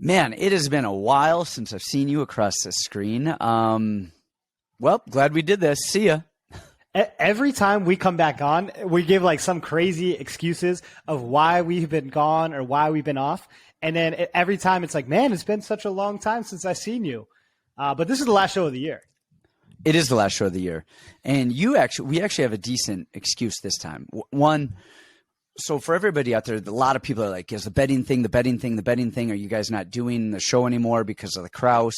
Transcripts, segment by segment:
Man, it has been a while since I've seen you across the screen. Well, glad we did this. See ya. Every time we come back on, we give like some crazy excuses of why we've been gone or why we've been off. And then every time it's like, man, it's been such a long time since I've seen you. But this is the last show of the year. It is the last show of the year. And we actually have a decent excuse this time. One, so for everybody out there, a lot of people are like, is the betting thing? Are you guys not doing the show anymore because of the Kraus?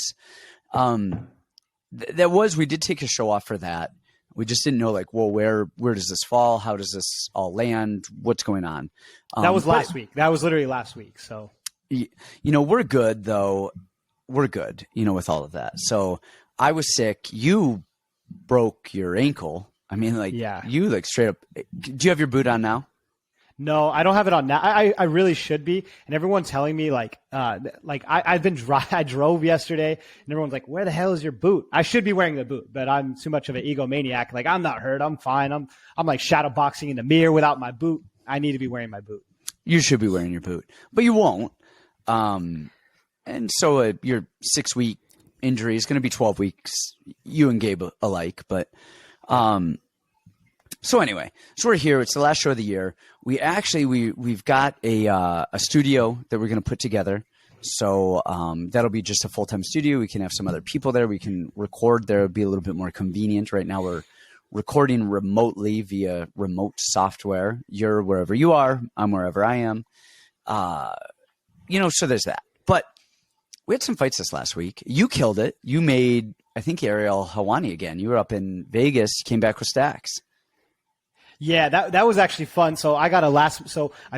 We did take a show off for that. We just didn't know, like, well, where does this fall? How does this all land? What's going on? That was last week. That was literally last week. So, we're good, though. We're good, with all of that. So I was sick. You broke your ankle. I mean, like, yeah. You like straight up. Do you have your boot on now? No, I don't have it on now. I really should be. And everyone's telling me I drove yesterday and everyone's like, where the hell is your boot? I should be wearing the boot, but I'm too much of an egomaniac. Like, I'm not hurt. I'm fine. I'm like shadow boxing in the mirror without my boot. I need to be wearing my boot. You should be wearing your boot, but you won't. And so your 6-week injury is going to be 12 weeks, you and Gabe alike. But, so anyway, so we're here. It's the last show of the year. We've got a studio that we're going to put together. So that'll be just a full-time studio. We can have some other people there. We can record there. It'll be a little bit more convenient. Right now we're recording remotely via remote software. You're wherever you are. I'm wherever I am. So there's that. But we had some fights this last week. You killed it. You made, I think, Ariel Helwani again. You were up in Vegas, came back with stacks. Yeah, that was actually fun. So I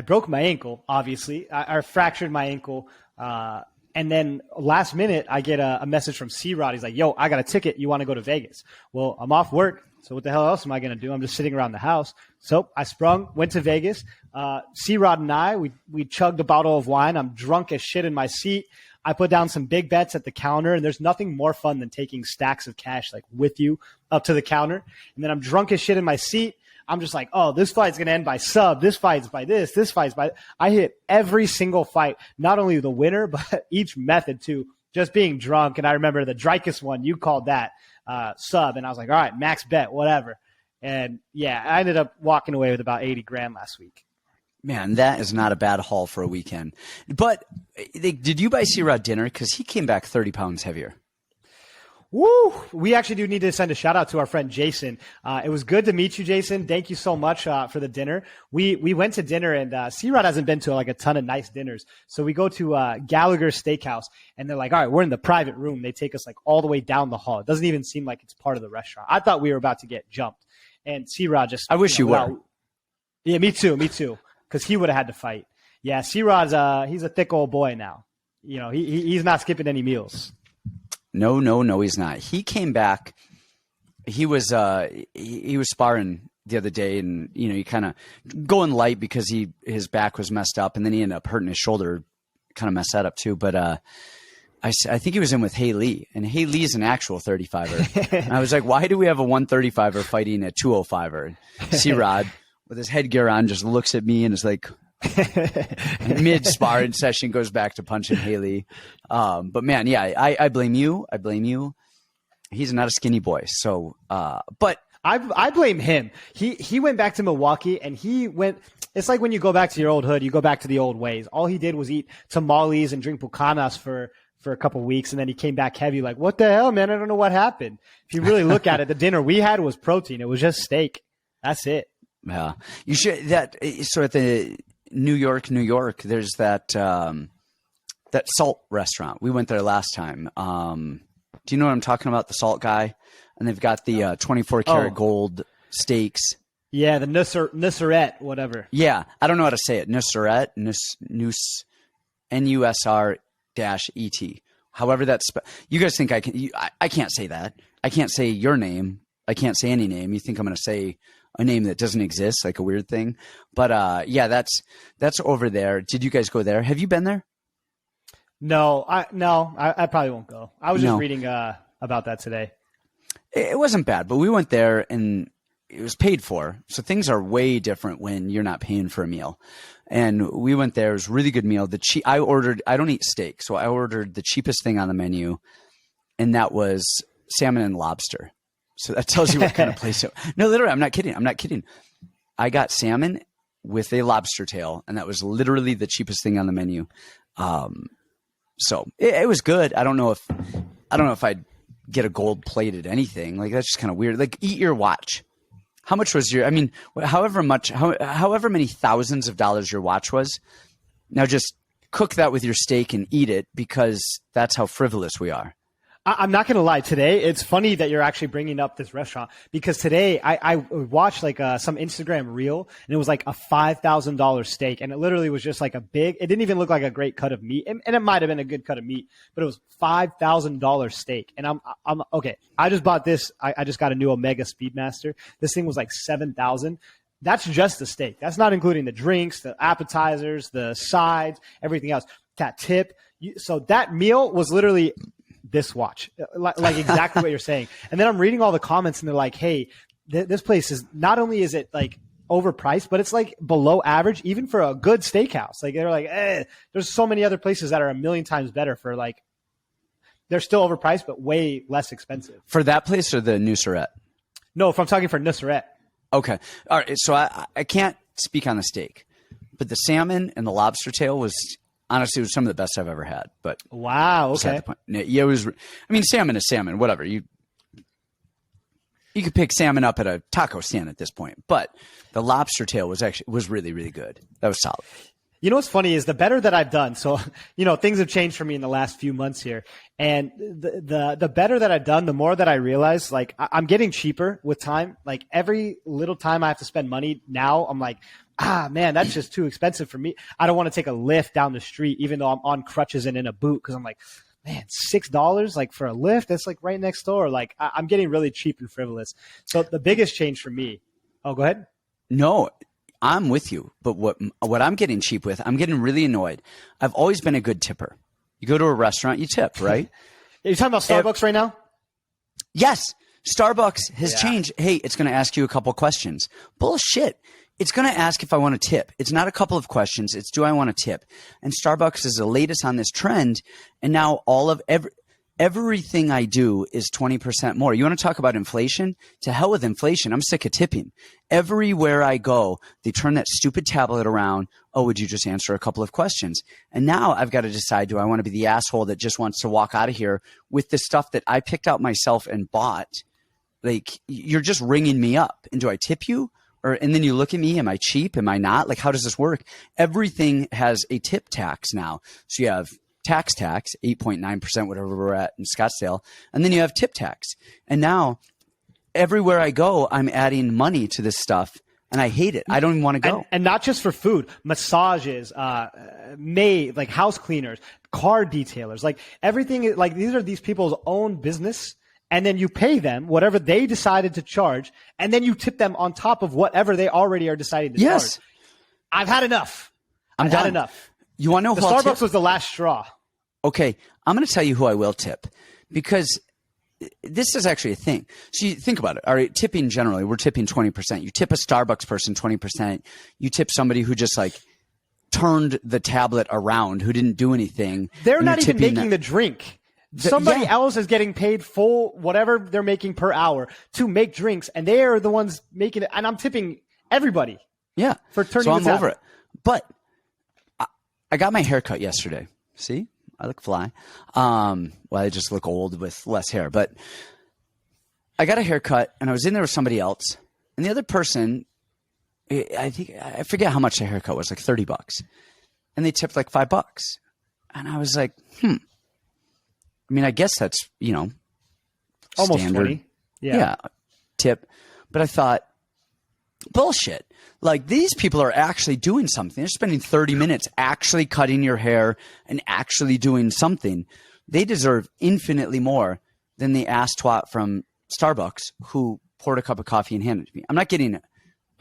broke my ankle, obviously. I fractured my ankle. And then last minute, I get a message from C-Rod. He's like, yo, I got a ticket. You want to go to Vegas? Well, I'm off work. So what the hell else am I going to do? I'm just sitting around the house. So I went to Vegas. C-Rod and I, we chugged a bottle of wine. I'm drunk as shit in my seat. I put down some big bets at the counter, and there's nothing more fun than taking stacks of cash like with you up to the counter. And then I'm drunk as shit in my seat. I'm just like, oh, this fight's going to end by sub. This fight's by this. This fight's by – I hit every single fight, not only the winner, but each method too, just being drunk. And I remember the Dreykus one, you called that sub. And I was like, all right, max bet, whatever. And, yeah, I ended up walking away with about 80 grand last week. Man, that is not a bad haul for a weekend. But did you buy C-Rod dinner? Because he came back 30 pounds heavier. Woo! We actually do need to send a shout out to our friend Jason. It was good to meet you, Jason. Thank you so much for the dinner. We went to dinner, and C-Rod hasn't been to like a ton of nice dinners. So we go to Gallagher Steakhouse, and they're like, all right, we're in the private room. They take us like all the way down the hall. It doesn't even seem like it's part of the restaurant. I thought we were about to get jumped. And C-Rod just – I wish you were. Yeah, me too. Because he would have had to fight. Yeah, C-Rod's he's a thick old boy now. He's not skipping any meals. No, he's not. He came back. He was sparring the other day, and he kind of going light because his back was messed up, and then he ended up hurting his shoulder, kind of messed that up too. But I think he was in with Hey Lee, and Hey Lee's an actual 35er. And I was like, why do we have a 135er fighting a 205er? C-Rod with his headgear on just looks at me and is like. Mid sparring session goes back to punching Haley. But man, yeah, I blame you. He's not a skinny boy. So, but I blame him. He went back to Milwaukee and it's like when you go back to your old hood, you go back to the old ways. All he did was eat tamales and drink pucanas for a couple of weeks. And then he came back heavy. Like, what the hell, man? I don't know what happened. If you really look at it, the dinner we had was protein. It was just steak. That's it. Yeah. You should so at the New York, there's that salt restaurant. We went there last time. Do you know what I'm talking about? The salt guy, and they've got the 24 karat gold steaks. Yeah, the Nusret, whatever. Yeah, I don't know how to say it. Nusret, Nusr-et. However, you guys think I can? I can't say that. I can't say your name. I can't say any name. You think I'm going to say a name that doesn't exist, like a weird thing. But yeah, that's over there. Did you guys go there? Have you been there? No, I probably won't go. I was just reading about that today. It wasn't bad, but we went there, and it was paid for. So things are way different when you're not paying for a meal. And we went there. It was a really good meal. I don't eat steak, so I ordered the cheapest thing on the menu, and that was salmon and lobster. So that tells you what kind of place it was. No, literally, I'm not kidding. I got salmon with a lobster tail, and that was literally the cheapest thing on the menu. So it was good. I don't know if I'd get a gold plated anything. Like, that's just kind of weird. Like, eat your watch. How much was however many thousands of dollars your watch was, now just cook that with your steak and eat it, because that's how frivolous we are. I'm not going to lie. Today, it's funny that you're actually bringing up this restaurant, because today I watched like some Instagram reel, and it was like a $5,000 steak. And it literally was just like it didn't even look like a great cut of meat. And it might have been a good cut of meat, but it was $5,000 steak. And I'm okay. I just bought this. I just got a new Omega Speedmaster. This thing was like $7,000. That's just the steak. That's not including the drinks, the appetizers, the sides, everything else. That tip. So that meal was literally this watch, like exactly what you're saying. And then I'm reading all the comments, and they're like, hey, this place is, not only is it like overpriced, but it's like below average, even for a good steakhouse. Like, they're like, there's so many other places that are a million times better for, like, they're still overpriced, but way less expensive. For that place or the Nusret? No, if I'm talking for Nusret. Okay. All right. So I can't speak on the steak, but the salmon and the lobster tail was, honestly, it was some of the best I've ever had. But wow, okay. Yeah, it was. I mean, salmon is salmon. Whatever, you could pick salmon up at a taco stand at this point. But the lobster tail was really, really good. That was solid. You know what's funny is the better that I've done. So, things have changed for me in the last few months here, and the better that I've done, the more that I realize, like, I'm getting cheaper with time. Like, every little time I have to spend money now, I'm like, man, that's just too expensive for me. I don't want to take a lift down the street, even though I'm on crutches and in a boot, because I'm like, man, $6 like for a lift? That's like right next door. Like, I'm getting really cheap and frivolous. So the biggest change for me. Oh, go ahead. No, I'm with you. But what I'm getting cheap with, I'm getting really annoyed. I've always been a good tipper. You go to a restaurant, you tip, right? Are you talking about Starbucks right now? Yes. Starbucks has changed. Hey, it's going to ask you a couple questions. Bullshit. It's going to ask if I want to tip. It's not a couple of questions. It's, do I want to tip? And Starbucks is the latest on this trend. And now everything I do is 20% more. You want to talk about inflation? To hell with inflation. I'm sick of tipping. Everywhere I go, they turn that stupid tablet around. Oh, would you just answer a couple of questions? And now I've got to decide, do I want to be the asshole that just wants to walk out of here with the stuff that I picked out myself and bought? Like, you're just ringing me up. And do I tip you? And then you look at me, am I cheap? Am I not? Like, how does this work? Everything has a tip tax now. So you have tax, 8.9%, whatever we're at in Scottsdale. And then you have tip tax. And now everywhere I go, I'm adding money to this stuff. And I hate it. I don't even want to go. And not just for food, massages, like house cleaners, car detailers, like everything. Like, these are these people's own business. And then you pay them whatever they decided to charge, and then you tip them on top of whatever they already are deciding to charge. I've had enough. I've had enough. You want to know who Starbucks was the last straw. Okay, I'm going to tell you who I will tip, because this is actually a thing. So you think about it. All right, tipping generally, we're tipping 20%. You tip a Starbucks person 20%. You tip somebody who just like turned the tablet around, who didn't do anything. They're not even making the drink. Somebody else is getting paid full whatever they're making per hour to make drinks, and they are the ones making it. And I'm tipping everybody. Yeah, for turning. So I'm over it. But I got my hair cut yesterday. See, I look fly. Well, I just look old with less hair. But I got a haircut, and I was in there with somebody else, and the other person, I forget how much the haircut was, like $30, and they tipped like $5, and I was like, I mean, I guess that's, almost standard. 20. Yeah, tip. But I thought, bullshit. Like, these people are actually doing something. They're spending 30 minutes actually cutting your hair and actually doing something. They deserve infinitely more than the ass twat from Starbucks who poured a cup of coffee and handed it to me. I'm not getting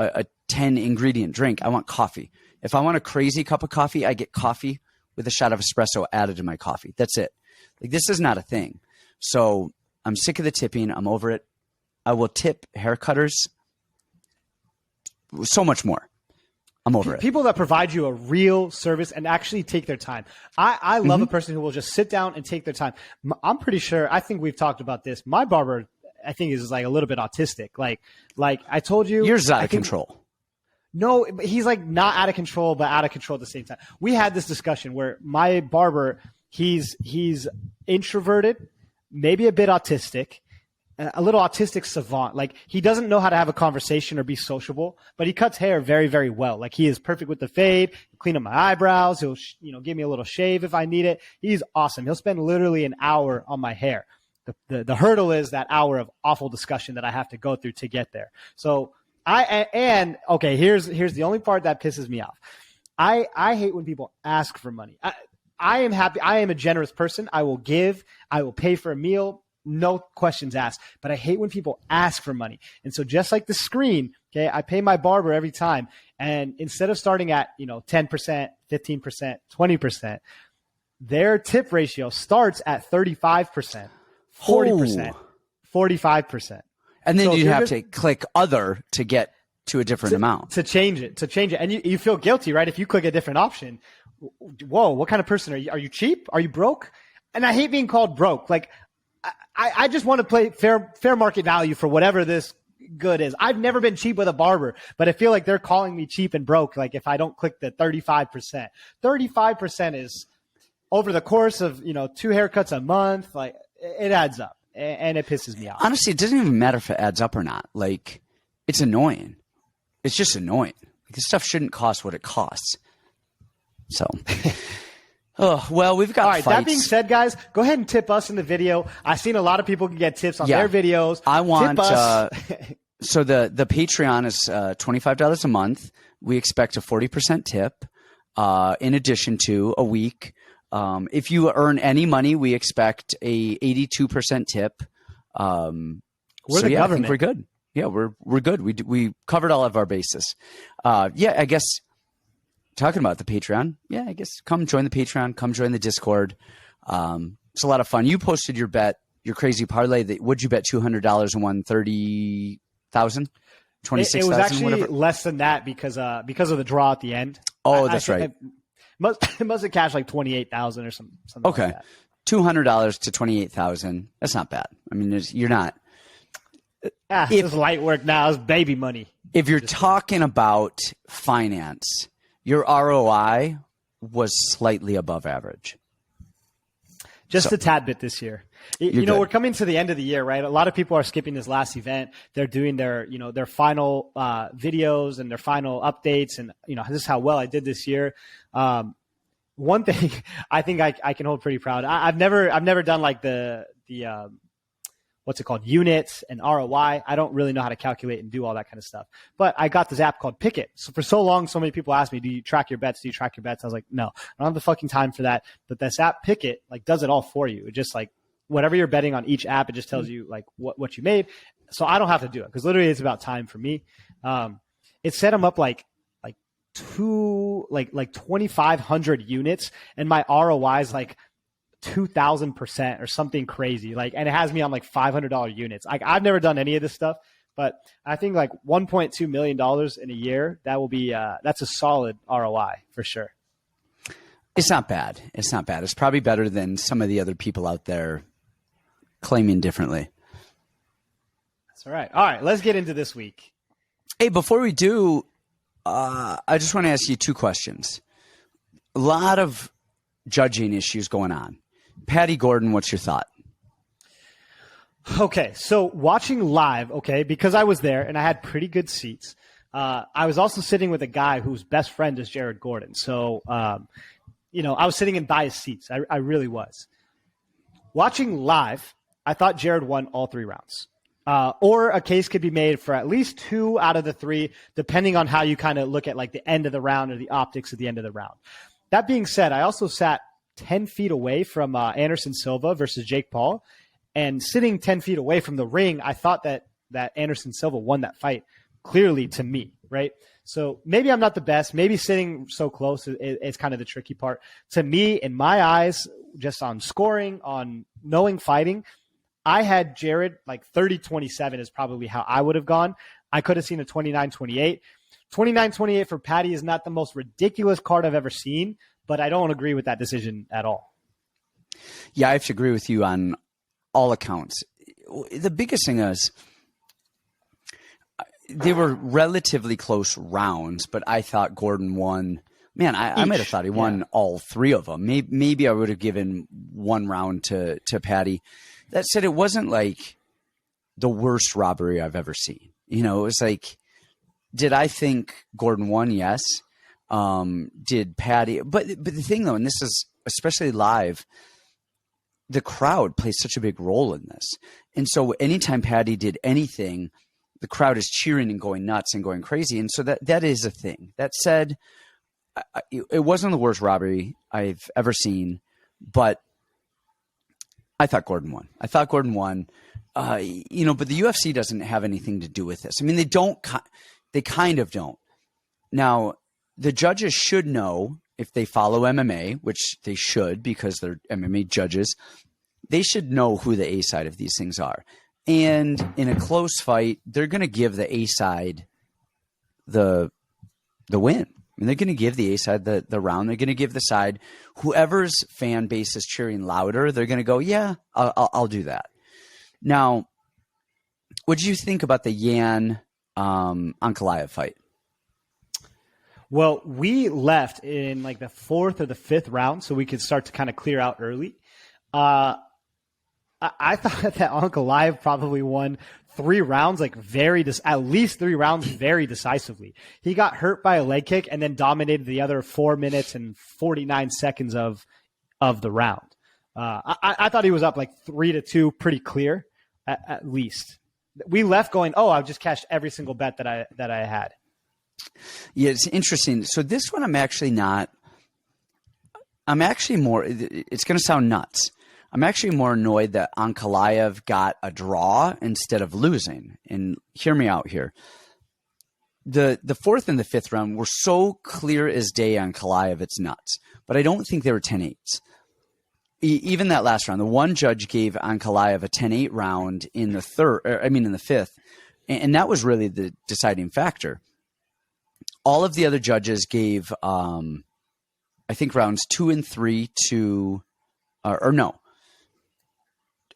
a 10-ingredient drink. I want coffee. If I want a crazy cup of coffee, I get coffee with a shot of espresso added to my coffee. That's it. Like, this is not a thing. So I'm sick of the tipping. I'm over it. I will tip haircutters so much more. I'm over it. People that provide you a real service and actually take their time. I love a person who will just sit down and take their time. I'm pretty sure, I think we've talked about this. My barber, I think, is like a little bit autistic. Like I told you. Yours is out of control. No, he's like not out of control, but out of control at the same time. We had this discussion where my barber, he's introverted, maybe a bit autistic, a little autistic savant. Like he doesn't know how to have a conversation or be sociable, but he cuts hair very, very well. Like he is perfect with the fade, clean up my eyebrows. He'll, give me a little shave if I need it. He's awesome. He'll spend literally an hour on my hair. The hurdle is that hour of awful discussion that I have to go through to get there. So here's the only part that pisses me off. I hate when people ask for money. I am happy. I am a generous person. I will give. I will pay for a meal. No questions asked. But I hate when people ask for money. And so just like the screen, okay, I pay my barber every time. And instead of starting at 10%, 15%, 20%, their tip ratio starts at 35%, 40%, 45%. And then you have to click other to get to a different amount. To change it. And you feel guilty, right? If you click a different option. Whoa, what kind of person are you? Are you cheap? Are you broke? And I hate being called broke. Like, I just want to play fair market value for whatever this good is. I've never been cheap with a barber, but I feel like they're calling me cheap and broke. Like if I don't click the 35%. 35% is over the course of, 2 haircuts a month. Like it adds up. And it pisses me off. Honestly, it doesn't even matter if it adds up or not. Like, it's annoying. It's just annoying. Like, this stuff shouldn't cost what it costs. So, we've got all right, fights. That being said, guys, go ahead and tip us in the video. I've seen a lot of people can get tips on their videos. I want tip us. So the Patreon is $25 a month. We expect a 40% tip in addition to a week. If you earn any money, we expect a 82% tip. We're the government. I think we're good. Yeah, we're good. We covered all of our bases. I guess talking about the Patreon. Yeah, I guess come join the Patreon. Come join the Discord. It's a lot of fun. You posted your bet, your crazy parlay. Would you bet $200 and won 30,000? 26,000. It was actually whatever. less than that because of the draw at the end. Oh, that's right. It must have cashed like 28,000 or something. Okay, like that. $200 to 28,000. That's not bad. I mean, you're not. It's light work now. It's baby money. If you're talking about finance, your ROI was slightly above average. Just a tad bit this year. We're coming to the end of the year, right? A lot of people are skipping this last event. They're doing their final videos and their final updates. And, this is how well I did this year. One thing I think I can hold pretty proud. I've never done like the what's it called? Units and ROI. I don't really know how to calculate and do all that kind of stuff. But I got this app called Pick It. So for so long, so many people asked me, do you track your bets? I was like, no, I don't have the fucking time for that. But this app, Pick It, like does it all for you. It just like whatever you're betting on each app, it just tells you like what you made. So I don't have to do it because literally it's about time for me. It set them up like 2,500 units, and my ROI is like 2,000% or something crazy. Like, and it has me on like $500 units. Like, I've never done any of this stuff, but I think like $1.2 million in a year, that will be that's a solid ROI for sure. It's not bad. It's probably better than some of the other people out there claiming differently. That's all right. All right, let's get into this week. Hey, before we do, I just want to ask you 2 questions. A lot of judging issues going on. Patty Gordon, what's your thought? Okay, so watching live, because I was there and I had pretty good seats. I was also sitting with a guy whose best friend is Jared Gordon. So, I was sitting in biased seats. I really was. Watching live, I thought Jared won all 3 rounds. Or a case could be made for at least 2 out of the 3, depending on how you kind of look at like the end of the round or the optics at the end of the round. That being said, I also sat 10 feet away from Anderson Silva versus Jake Paul. And sitting 10 feet away from the ring, I thought that Anderson Silva won that fight clearly to me, right? So maybe I'm not the best. Maybe sitting so close is kind of the tricky part. To me, in my eyes, just on scoring, on knowing fighting, I had Jared like 30-27 is probably how I would have gone. I could have seen a 29-28. 29-28 for Patty is not the most ridiculous card I've ever seen, but I don't agree with that decision at all. Yeah, I have to agree with you on all accounts. The biggest thing is they were relatively close rounds, but I thought Gordon won. Man, I might have thought he won all three of them. Maybe I would have given one round to Patty. That said, it wasn't like the worst robbery I've ever seen. You know, it was like, did I think Gordon won? Yes. Did Patty? But the thing though, and this is especially live, the crowd plays such a big role in this. And so anytime Patty did anything, the crowd is cheering and going nuts and going crazy. And so that is a thing. That said, it wasn't the worst robbery I've ever seen, but I thought Gordon won. But the UFC doesn't have anything to do with this. I mean, they kind of don't. Now, the judges should know, if they follow MMA, which they should because they're MMA judges, they should know who the A side of these things are. And in a close fight, they're going to give the A side the win. I mean, they're going to give the A side the round. They're going to give the side, whoever's fan base is cheering louder, they're going to go, yeah, I'll do that. Now, what did you think about the Yan Ankalaev fight? Well, we left in like the fourth or the fifth round, so we could start to kind of clear out early. I thought that Ankalaev probably won 3 rounds, at least 3 rounds very decisively. He got hurt by a leg kick and then dominated the other 4 minutes and 49 seconds of the round. I thought he was up 3-2, pretty clear, at least. We left going, I've just cashed every single bet that I had. Yeah, it's interesting. So this one, I'm actually more, it's going to sound nuts. I'm actually more annoyed that Ankalaev got a draw instead of losing. And hear me out here. The fourth and the fifth round were so clear as day on Ankalaev, it's nuts. But I don't think they were 10-8s. Even that last round, the one judge gave Ankalaev a 10-8 round in the fifth. And that was really the deciding factor. All of the other judges gave, I think, rounds 2 and 3 to, I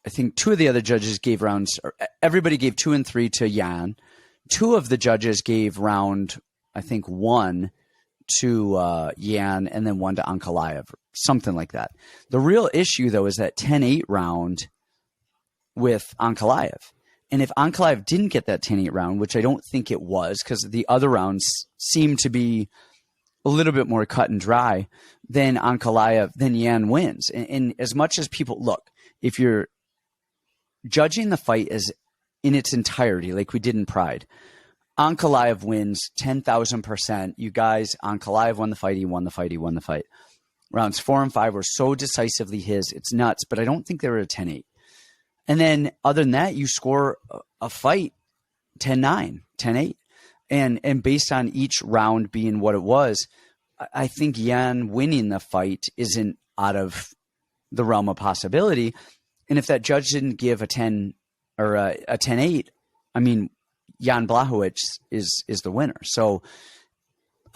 think 2 of the other judges gave rounds, everybody gave 2 and 3 to Yan. 2 of the judges gave round, I think, 1 to Yan and then 1 to Ankalaev, something like that. The real issue, though, is that 10-8 round with Ankalaev. And if Ankalaev didn't get that 10-8 round, which I don't think it was because the other rounds seemed to be a little bit more cut and dry, then Yan wins. And as much as people look, if you're judging the fight as in its entirety, like we did in Pride, Ankalaev wins 10,000%. You guys, Ankalaev won the fight. He won the fight. Rounds 4 and 5 were so decisively his. It's nuts, but I don't think they were a 10-8. And then other than that, you score a fight 10-9, 10-8. And based on each round being what it was, I think Yan winning the fight isn't out of the realm of possibility. And if that judge didn't give a 10 or a 10-8, I mean, Jan Blachowicz is the winner. So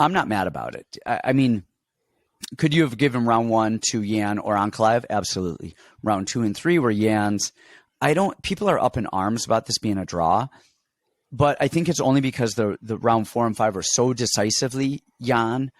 I'm not mad about it. I mean, could you have given round 1 to Yan or Ankalaev? Absolutely. Round 2 and 3 were Yan's. People are up in arms about this being a draw, but I think it's only because the round 4 and 5 are so decisively Yan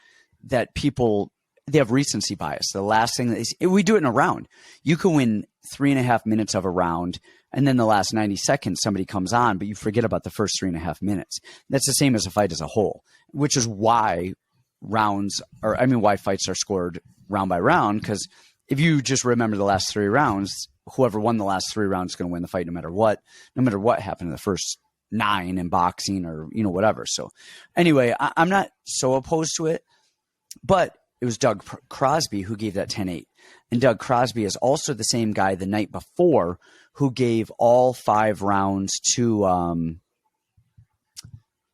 that they have recency bias. The last thing we do it in a round. You can win 3.5 minutes of a round, and then the last 90 seconds somebody comes on, but you forget about the first 3.5 minutes. That's the same as a fight as a whole, which is why why fights are scored round by round. Because if you just remember the last 3 rounds, whoever won the last 3 rounds is going to win the fight no matter what happened in the first 9 in boxing or, whatever. So anyway, I'm not so opposed to it, but it was Doug Crosby who gave that 10-8. And Doug Crosby is also the same guy the night before who gave all 5 rounds to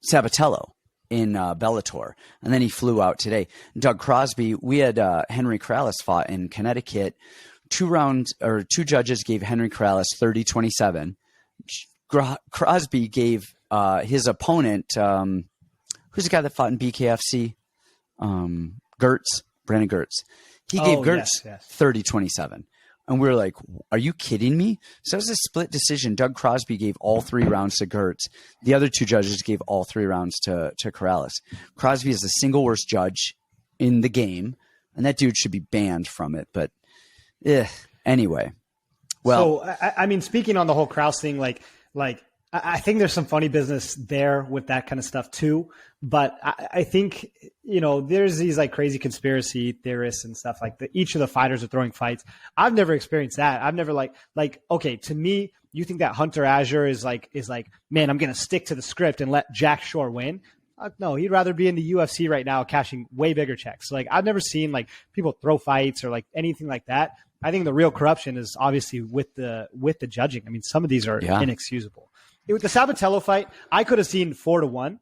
Sabatello in Bellator. And then he flew out today. Doug Crosby, we had Henry Corrales fought in Connecticut. 2 judges gave Henry Corrales 30-27. Crosby gave his opponent, who's the guy that fought in BKFC? Gertz, Brandon Gertz. He gave Gertz 30-27. And we were like, are you kidding me? So it was a split decision. Doug Crosby gave all 3 rounds to Gertz. The other 2 judges gave all 3 rounds to Corrales. Crosby is the single worst judge in the game, and that dude should be banned from it. But anyway. Well, so I mean, speaking on the whole Krause thing, like I think there's some funny business there with that kind of stuff too. But I think, there's these like crazy conspiracy theorists and stuff like that. Each of the fighters are throwing fights. I've never experienced that. I've never okay, to me, you think that Hunter Azure is like, man, I'm going to stick to the script and let Jack Shore win. No, he'd rather be in the UFC right now, cashing way bigger checks. So, like, I've never seen like people throw fights or like anything like that. I think the real corruption is obviously with the judging. I mean, some of these are inexcusable. With the Sabatello fight, I could have seen 4-1.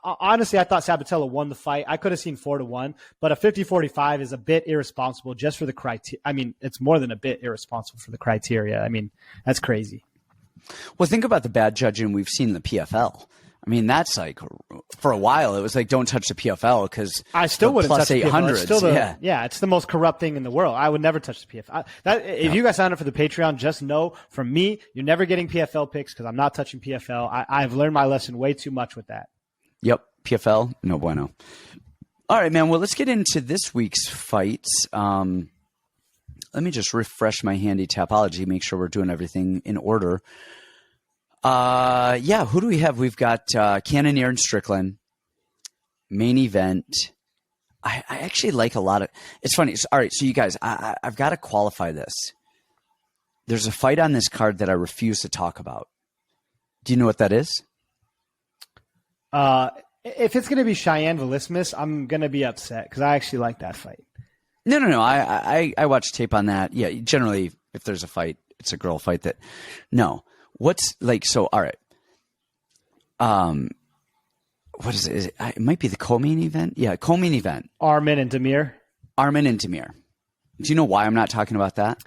Honestly, I thought Sabatello won the fight. I could have seen 4-1, but a 50-45 is a bit irresponsible just for the criteria. I mean, it's more than a bit irresponsible for the criteria. I mean, that's crazy. Well, think about the bad judging we've seen in the PFL. I mean, that's like, for a while, it was like, don't touch the PFL because I still wouldn't touch the PFL. It's still it's the most corrupt thing in the world. I would never touch the PFL. If you guys sign up for the Patreon, just know from me, you're never getting PFL picks because I'm not touching PFL. I've learned my lesson way too much with that. Yep. PFL, no bueno. All right, man. Well, let's get into this week's fights. Let me just refresh my handy tapology, make sure we're doing everything in order. Who do we have? We've got Cannonier and Strickland. Main event. I actually like a lot of – it's funny. All right, so you guys, I've got to qualify this. There's a fight on this card that I refuse to talk about. Do you know what that is? If it's going to be Cheyenne Velismus, I'm going to be upset because I actually like that fight. No. I watch tape on that. Yeah, generally, if there's a fight, it's a girl fight that – no. What's like, so, all right. What is it? It might be the co-main event. Yeah, co-main event. Arman and Demir. Do you know why I'm not talking about that?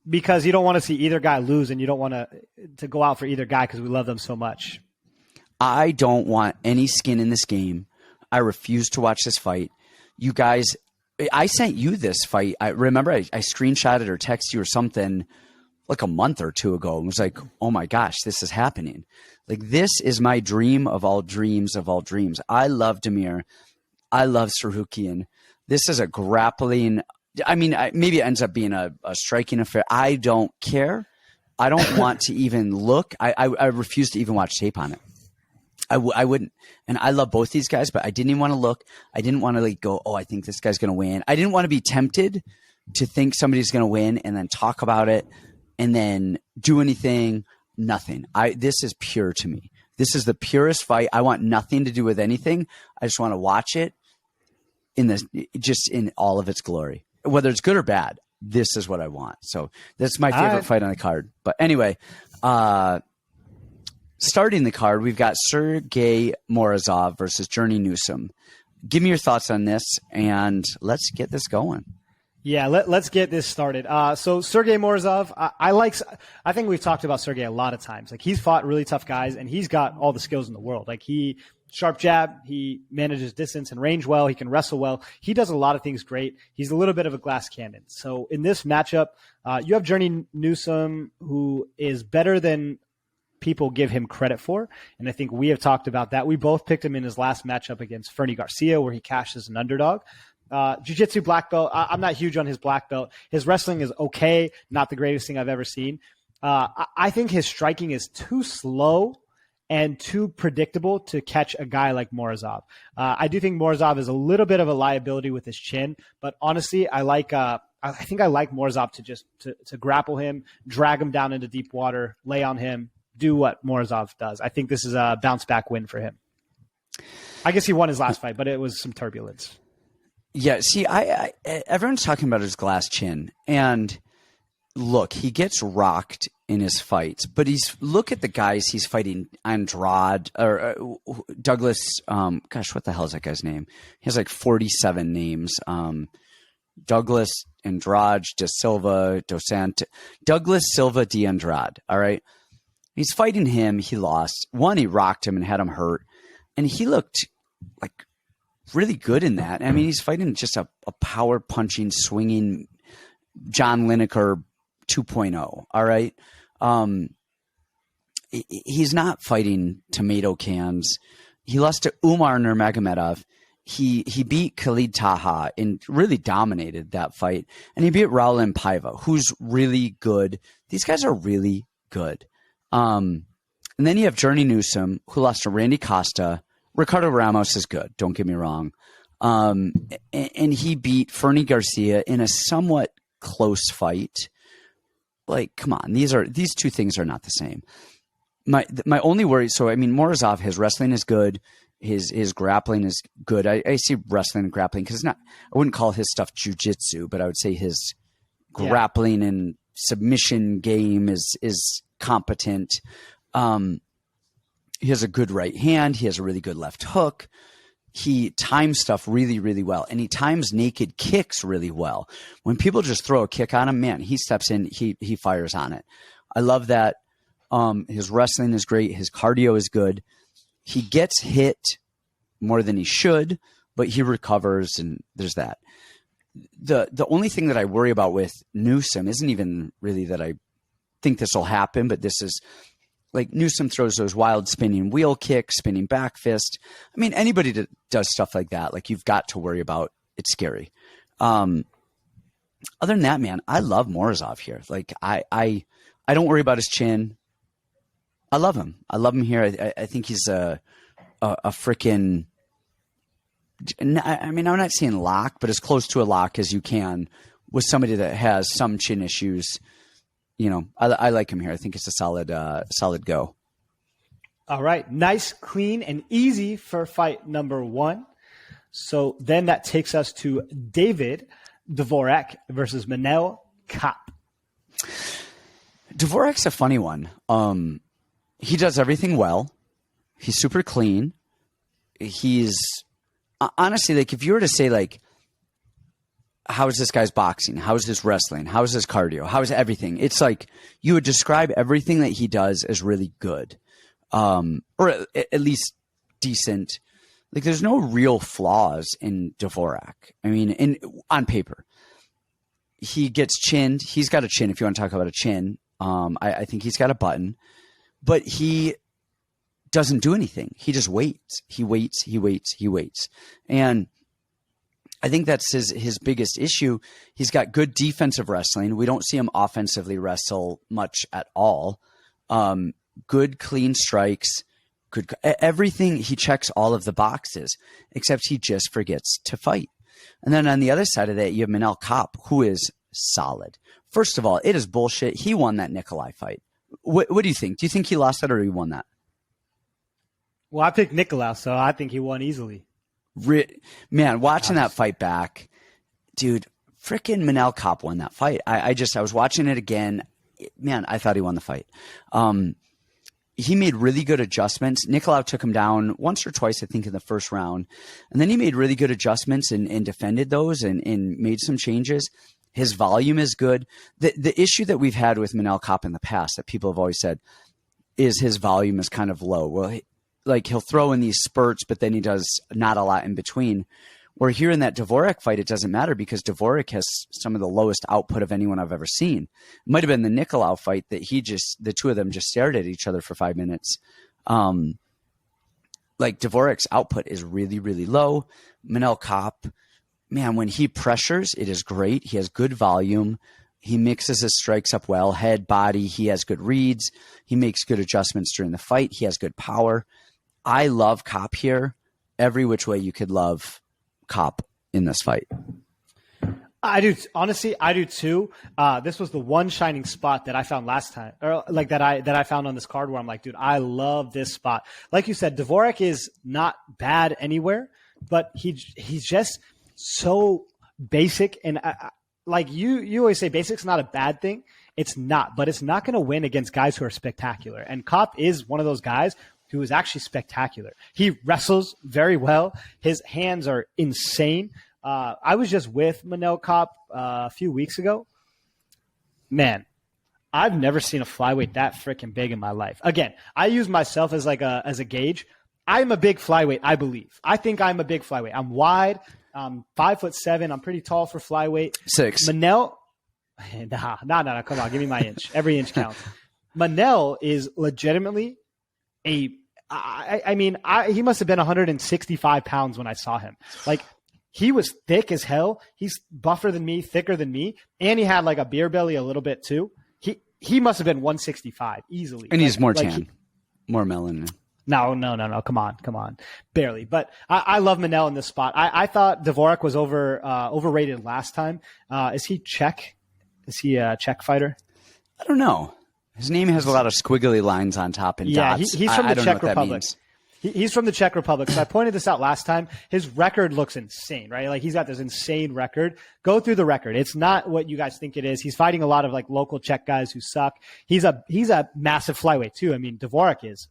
Because you don't want to see either guy lose and you don't want to go out for either guy because we love them so much. I don't want any skin in this game. I refuse to watch this fight. You guys, I sent you this fight. I remember I screenshotted or texted you or something like a month or 2 ago and was like, oh my gosh, this is happening. Like, this is my dream of all dreams of all dreams. I love Demir. I love Sarukian. This is a grappling. I mean, maybe it ends up being a striking affair. I don't care. I don't want to even look. I refuse to even watch tape on it. I wouldn't. And I love both these guys, but I didn't even want to look. I didn't want to like go, oh, I think this guy's going to win. I didn't want to be tempted to think somebody's going to win and then talk about it and then do anything. Nothing. This is pure to me. This is the purest fight. I want nothing to do with anything. I just want to watch it just in all of its glory. Whether it's good or bad, this is what I want. So that's my favorite fight on the card. But anyway, starting the card, we've got Sergey Morozov versus Journey Newsom. Give me your thoughts on this, and let's get this going. Yeah, let's get this started. So Sergey Morozov, I think we've talked about Sergey a lot of times. Like, he's fought really tough guys, and he's got all the skills in the world. Like, sharp jab, he manages distance and range well, he can wrestle well. He does a lot of things great. He's a little bit of a glass cannon. So in this matchup, you have Journey Newsom, who is better than people give him credit for. And I think we have talked about that. We both picked him in his last matchup against Fernie Garcia, where he cashed as an underdog. Jiu-jitsu black belt. I'm not huge on his black belt. His wrestling is okay. Not the greatest thing I've ever seen. I think his striking is too slow and too predictable to catch a guy like Morozov. I do think Morozov is a little bit of a liability with his chin, but honestly, I think I like Morozov to grapple him, drag him down into deep water, lay on him, do what Morozov does. I think this is a bounce back win for him. I guess he won his last fight, but it was some turbulence. Yeah, see, everyone's talking about his glass chin, and look, he gets rocked in his fights, but look at the guys he's fighting. Andrade or Douglas. Gosh, what the hell is that guy's name? He has like 47 names. Douglas Andrade de Silva Douglas Silva de Andrade. All right, he's fighting him. He lost. One, he rocked him and had him hurt, and he looked like really good in that. I mean, he's fighting just a power punching, swinging John Lineker 2.0. All right. He's not fighting tomato cans. He lost to Umar Nurmagomedov. He beat Khalid Taha and really dominated that fight. And he beat Raul Paiva, who's really good. These guys are really good. And then you have Journey Newsom, who lost to Randy Costa. Ricardo Ramos is good, don't get me wrong. And he beat Fernie Garcia in a somewhat close fight. Like, come on, these two things are not the same. My only worry, so I mean, Morozov, his wrestling is good. His grappling is good. I see wrestling and grappling because I wouldn't call his stuff jujitsu, but I would say his grappling and submission game is competent. He has a good right hand. He has a really good left hook. He times stuff really, really well. And he times naked kicks really well. When people just throw a kick on him, man, he steps in, he fires on it. I love that. His wrestling is great. His cardio is good. He gets hit more than he should, but he recovers, and there's that. The only thing that I worry about with Newsom isn't even really that I think this will happen, but this is like Newsom throws those wild spinning wheel kicks, spinning back fist. I mean, anybody that does stuff like that, like you've got to worry about. It's scary. Other than that, man, I love Morozov here. Like I don't worry about his chin. I love him. I love him here. I think he's a freaking. I mean, I'm not saying lock, but as close to a lock as you can with somebody that has some chin issues. You know, I like him here. I think it's a solid go. All right. Nice, clean, and easy for fight number 1. So then that takes us to David Dvorak versus Manel Kape. Dvorak's a funny one. He does everything well. He's super clean. He's honestly, like, if you were to say, like, how is this guy's boxing? How is his wrestling? How is his cardio? How is everything? It's like you would describe everything that he does as really good, or at least decent. Like, there's no real flaws in Dvorak. I mean, on paper, he gets chinned. He's got a chin. If you want to talk about a chin, I think he's got a button, but he doesn't do anything. He just waits. He waits. He waits. He waits, and I think that's his biggest issue. He's got good defensive wrestling. We don't see him offensively wrestle much at all. Good clean strikes, good everything. He checks all of the boxes, except he just forgets to fight. And then on the other side of that, you have Manel Kape, who is solid. First of all, it is bullshit. He won that Nikolai fight. What do you think? Do you think he lost that or he won that? Well, I picked Nikolai, so I think he won easily. Man, watching that fight back, dude, freaking Manel Kape won that fight. I was watching it again. Man, I thought he won the fight. He made really good adjustments. Nicolau took him down once or twice, I think, in the first round. And then he made really good adjustments and defended those and made some changes. His volume is good. The issue that we've had with Manel Kape in the past that people have always said is his volume is kind of low. Well, like he'll throw in these spurts, but then he does not a lot in between. Where here in that Dvorak fight, it doesn't matter because Dvorak has some of the lowest output of anyone I've ever seen. It might have been the Nicolau fight that the two of them just stared at each other for 5 minutes. Like Dvorak's output is really, really low. Manel Kape, man, when he pressures, it is great. He has good volume. He mixes his strikes up well, head, body. He has good reads. He makes good adjustments during the fight. He has good power. I love Kape here. Every which way you could love Kape in this fight. I do. Honestly, I do too. This was the one shining spot that I found last time, or like that I found on this card where I'm like, dude, I love this spot. Like you said, Dvorak is not bad anywhere, but he's just so basic. And like you always say, basic's not a bad thing. It's not, but it's not going to win against guys who are spectacular. And Kape is one of those guys who is actually spectacular. He wrestles very well. His hands are insane. I was just with Manel Kape a few weeks ago. Man, I've never seen a flyweight that freaking big in my life. Again, I use myself as like a gauge. I'm a big flyweight, I believe. I think I'm a big flyweight. I'm wide. I'm 5'7". I'm pretty tall for flyweight. 6. Manel, nah. Come on, give me my inch. Every inch counts. Manel is legitimately he must have been 165 pounds when I saw him. Like, he was thick as hell. He's buffer than me, thicker than me, and he had like a beer belly a little bit too. He must have been 165 easily. And he's more tan, more melanin. No. Come on. Barely. But I love Manel in this spot. I thought Dvorak was overrated last time. Is he Czech? Is he a Czech fighter? I don't know. His name has a lot of squiggly lines on top and dots. He's from the Czech Republic. He's from the Czech Republic. So I pointed this out last time. His record looks insane, right? Like, he's got this insane record. Go through the record. It's not what you guys think it is. He's fighting a lot of like local Czech guys who suck. He's a massive flyweight too. I mean, Dvorak is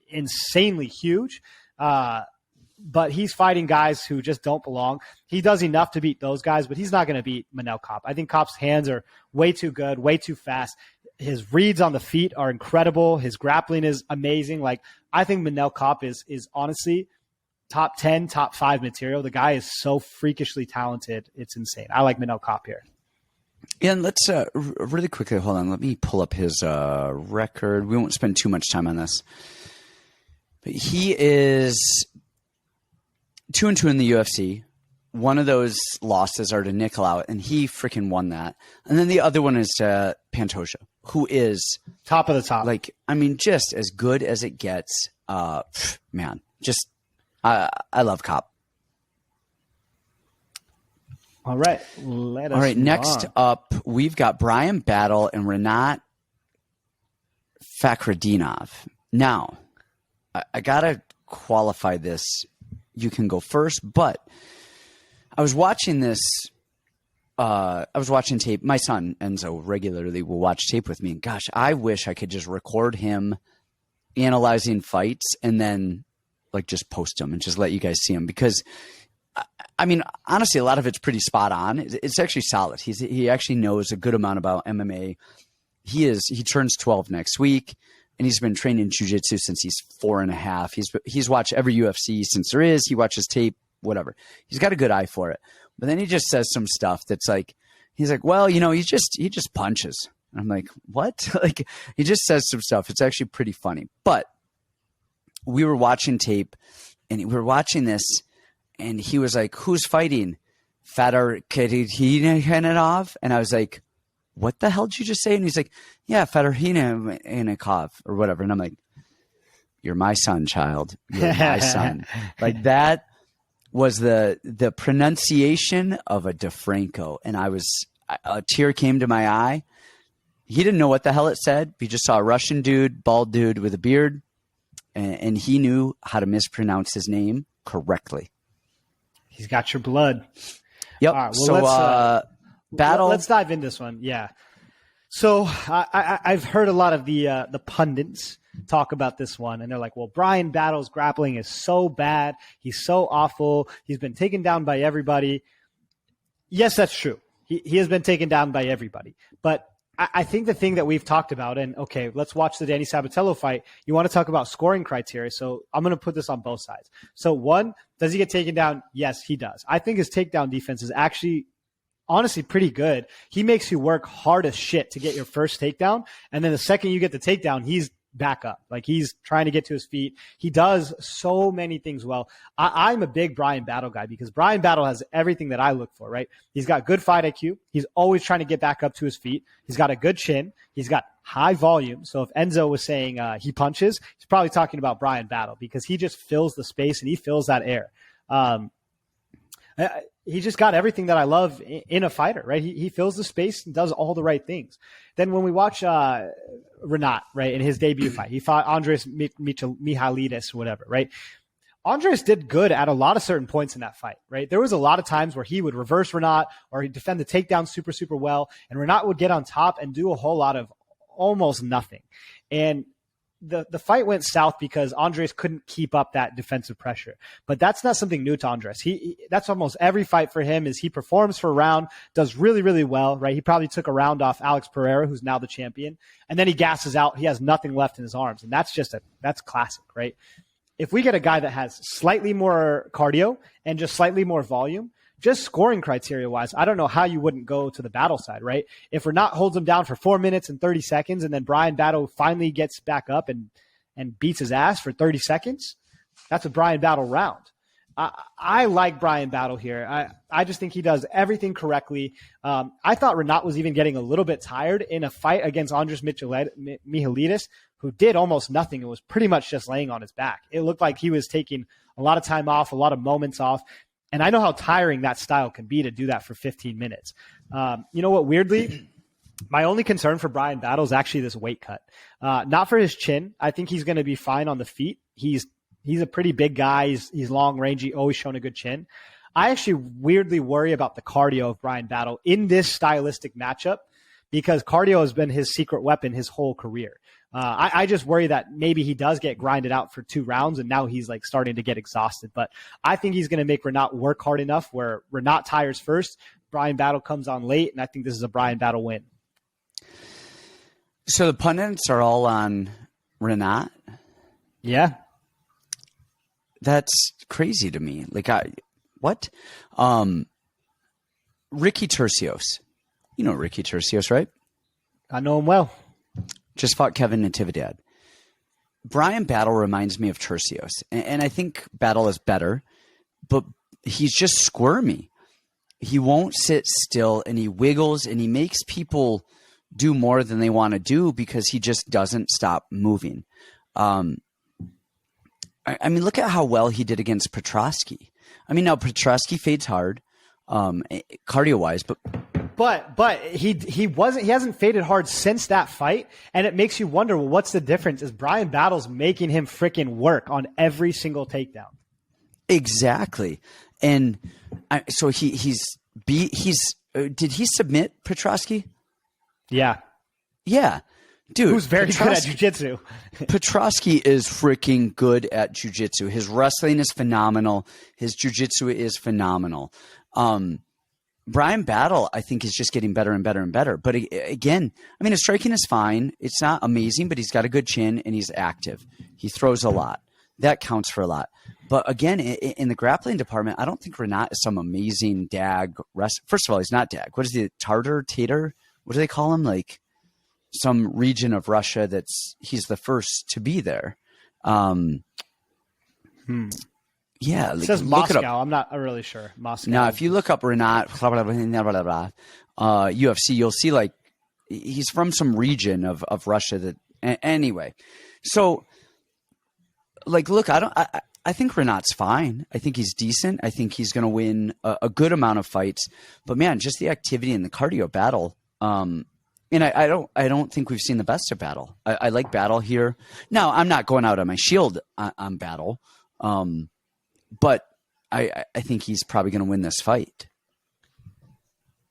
insanely huge. But he's fighting guys who just don't belong. He does enough to beat those guys, but he's not going to beat Manel Kape. I think Kape's hands are way too good, way too fast. His reads on the feet are incredible. His grappling is amazing. Like, I think Manel Kape is honestly top 10, top 5 material. The guy is so freakishly talented. It's insane. I like Manel Kape here. Yeah, and let's really quickly, hold on. Let me pull up his record. We won't spend too much time on this. But he is 2-2 in the UFC. One of those losses are to Nicolau, and he freaking won that. And then the other one is to Pantoja, who is top of the top. Like, I mean, just as good as it gets. Man, just I love Kape. All right, all right. Next up, we've got Brian Battle and Rinat Fakhretdinov. Now, I gotta qualify this. You can go first, but I was watching this. I was watching tape. My son Enzo regularly will watch tape with me. And gosh, I wish I could just record him analyzing fights and then like just post them and just let you guys see them, because I mean, honestly, a lot of it's pretty spot on. It's actually solid. He actually knows a good amount about MMA. He turns 12 next week, and he's been training jiu-jitsu since he's 4.5. He's watched every UFC since there is. He watches tape, whatever. He's got a good eye for it. But then he just says some stuff that's like, he's like, well, you know, he just punches. And I'm like, what? Like, he just says some stuff. It's actually pretty funny. But we were watching tape, and we were watching this, and he was like, who's fighting? Fedor Kirihinov? And I was like, what the hell did you just say? And he's like, yeah, Fedor Hinikov or whatever. And I'm like, you're my son, child. You're my son. Like, that was the pronunciation of a DeFranco. And a tear came to my eye. He didn't know what the hell it said. He just saw a Russian dude, bald dude with a beard, and he knew how to mispronounce his name correctly. He's got your blood. Yep. All right, well, Battle. Let's dive into this one. Yeah. So I've heard a lot of the pundits talk about this one, and they're like, well, Brian Battle's grappling is so bad. He's so awful. He's been taken down by everybody. Yes, that's true. He has been taken down by everybody. But I think the thing that we've talked about, and okay, let's watch the Danny Sabatello fight. You want to talk about scoring criteria. So I'm going to put this on both sides. So one, does he get taken down? Yes, he does. I think his takedown defense is actually honestly pretty good. He makes you work hard as shit to get your first takedown. And then the second you get the takedown, he's back up. Like, he's trying to get to his feet. He does so many things well. I'm a big Brian Battle guy because Brian Battle has everything that I look for, right? He's got good fight IQ. He's always trying to get back up to his feet. He's got a good chin. He's got high volume. So if Enzo was saying he punches, he's probably talking about Brian Battle because he just fills the space and he fills that air. He just got everything that I love in a fighter, right? He fills the space and does all the right things. Then when we watch Rinat, right, in his debut fight, he fought Andres Michailidis or whatever, right? Andres did good at a lot of certain points in that fight, right? There was a lot of times where he would reverse Rinat or he'd defend the takedown super, super well, and Rinat would get on top and do a whole lot of almost nothing. And the fight went south because Andres couldn't keep up that defensive pressure. But that's not something new to Andres. That's almost every fight for him is he performs for a round, does really, really well, right? He probably took a round off Alex Pereira, who's now the champion, and then he gasses out. He has nothing left in his arms, and that's classic, right? if we get a guy that has slightly more cardio and just slightly more volume, just scoring criteria wise, I don't know how you wouldn't go to the Battle side, right? If Renat holds him down for 4 minutes and 30 seconds and then Bryan Battle finally gets back up and beats his ass for 30 seconds, that's a Bryan Battle round. I like Bryan Battle here. I just think he does everything correctly. I thought Renat was even getting a little bit tired in a fight against Andris Michailidis, who did almost nothing. It was pretty much just laying on his back. It looked like he was taking a lot of time off, a lot of moments off. And I know how tiring that style can be to do that for 15 minutes. You know what? Weirdly, my only concern for Bryan Battle is actually this weight cut. Not for his chin. I think he's going to be fine on the feet. He's a pretty big guy. He's long, rangy, always shown a good chin. I actually weirdly worry about the cardio of Bryan Battle in this stylistic matchup because cardio has been his secret weapon his whole career. I just worry that maybe he does get grinded out for 2 rounds and now he's like starting to get exhausted. But I think he's going to make Renat work hard enough where Renat tires first, Bryan Battle comes on late, and I think this is a Bryan Battle win. So the pundits are all on Renat? Yeah. That's crazy to me. Like, what? Ricky Tercios. You know Ricky Tercios, right? I know him well. Just fought Kevin Natividad. Bryan Battle reminds me of Tercios. And I think Battle is better, but he's just squirmy. He won't sit still, and he wiggles, and he makes people do more than they want to do because he just doesn't stop moving. I mean, look at how well he did against Petrosky. I mean, now Petrosky fades hard, cardio-wise, but he hasn't faded hard since that fight, and it makes you wonder, well, what's the difference? Is Bryan Battle's making him freaking work on every single takedown? Exactly, and so did he submit Petrosky? Yeah. Dude, who's very good at jiu-jitsu. Petrosky is freaking good at jiu-jitsu. His wrestling is phenomenal. His jiu-jitsu is phenomenal. Bryan Battle, I think, is just getting better and better and better. But again, I mean, his striking is fine. It's not amazing, but he's got a good chin and he's active. He throws a lot. That counts for a lot. But again, in the grappling department, I don't think Renat is some amazing dag wrestler. First of all, he's not dag. What is the Tatar? What do they call him? Like some region of Russia he's the first to be there. Yeah, it says Moscow. I'm not really sure. Moscow. Now, if you look up Renat, UFC, you'll see like he's from some region of Russia that. Anyway, so like, look, I think Renat's fine. I think he's decent. I think he's going to win a good amount of fights. But man, just the activity in the cardio Battle. And I don't think we've seen the best of Battle. I like Battle here. Now, I'm not going out on my shield on Battle. But I think he's probably going to win this fight.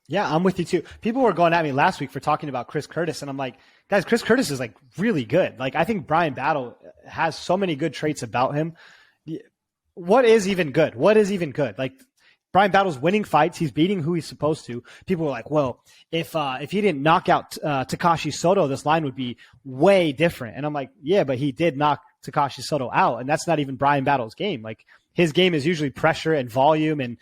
Yeah, I'm with you too. People were going at me last week for talking about Chris Curtis, and I'm like, guys, Chris Curtis is like really good. Like, I think Bryan Battle has so many good traits about him. What is even good? Like, Bryan Battle's winning fights. He's beating who he's supposed to. People were like, well, if he didn't knock out Takashi Soto, this line would be way different. And I'm like, yeah, but he did knock Takashi Soto out, and that's not even Bryan Battle's game. Like, his game is usually pressure and volume and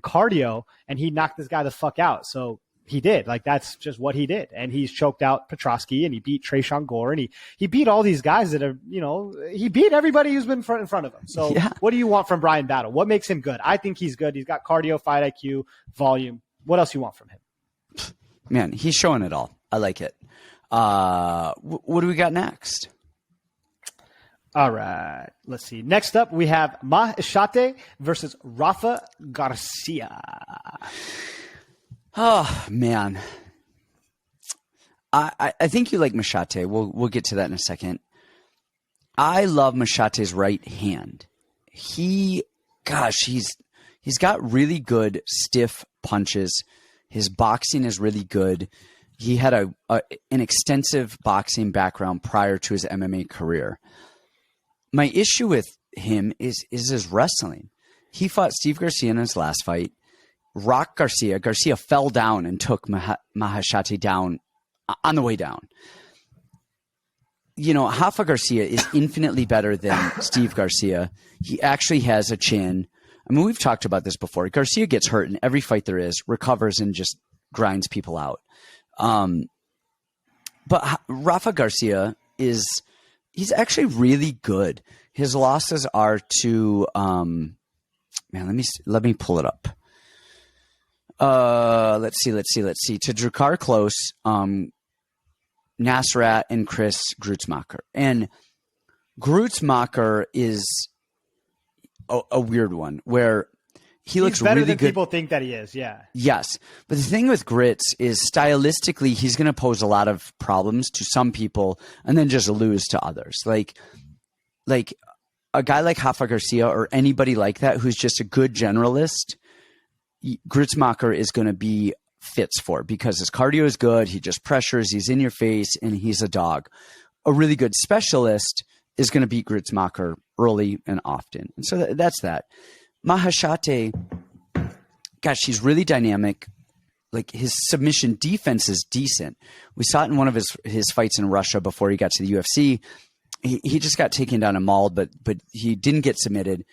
cardio, and he knocked this guy the fuck out. So he did. Like, that's just what he did. And he's choked out Petrosky, and he beat Tresean Gore, and he beat all these guys that are, he beat everybody who's been in front of him. So What do you want from Bryan Battle? What makes him good? I think he's good. He's got cardio, fight IQ, volume. What else you want from him? Man, he's showing it all. I like it. What do we got next? All right, let's see. Next up, we have Maheshate versus Rafa Garcia. Oh, man. I think you like Maheshate. We'll get to that in a second. I love Machate's right hand. He's got really good stiff punches. His boxing is really good. He had an extensive boxing background prior to his MMA career. My issue with him is his wrestling. He fought Steve Garcia in his last fight. Rock Garcia. Garcia fell down and took Maheshate down on the way down. Rafa Garcia is infinitely better than Steve Garcia. He actually has a chin. I mean, we've talked about this before. Garcia gets hurt in every fight there is, recovers, and just grinds people out. But Rafa Garcia he's actually really good. His losses are to let me pull it up. Let's see. To Drakkar Klose, Nasrat, and Chris Grutzmacher. And Grutzmacher is a weird one where he looks better really than good. People think that he is, yeah. Yes. But the thing with Grits is stylistically, he's going to pose a lot of problems to some people and then just lose to others. Like a guy like Rafa Garcia or anybody like that who's just a good generalist, Grutzmacher is going to be fits for because his cardio is good. He just pressures. He's in your face, and he's a dog. A really good specialist is going to beat Grutzmacher early and often. And so that's that. Mahashate, gosh, he's really dynamic. Like his submission defense is decent. We saw it in one of his fights in Russia before he got to the UFC. He just got taken down and mauled, but he didn't get submitted.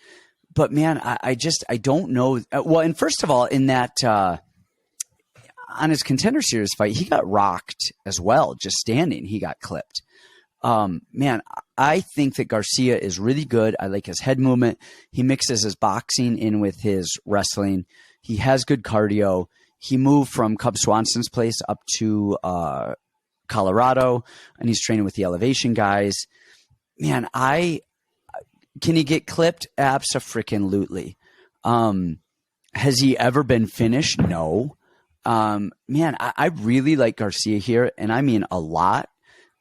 But man, I don't know. Well, and first of all, in that on his Contender Series fight, he got rocked as well. Just standing, he got clipped. Man, I think that Garcia is really good. I like his head movement. He mixes his boxing in with his wrestling. He has good cardio. He moved from Cub Swanson's place up to Colorado, and he's training with the Elevation guys. Man, can he get clipped? Abso-freaking-lutely. Has he ever been finished? No. Man, I really like Garcia here, and I mean a lot.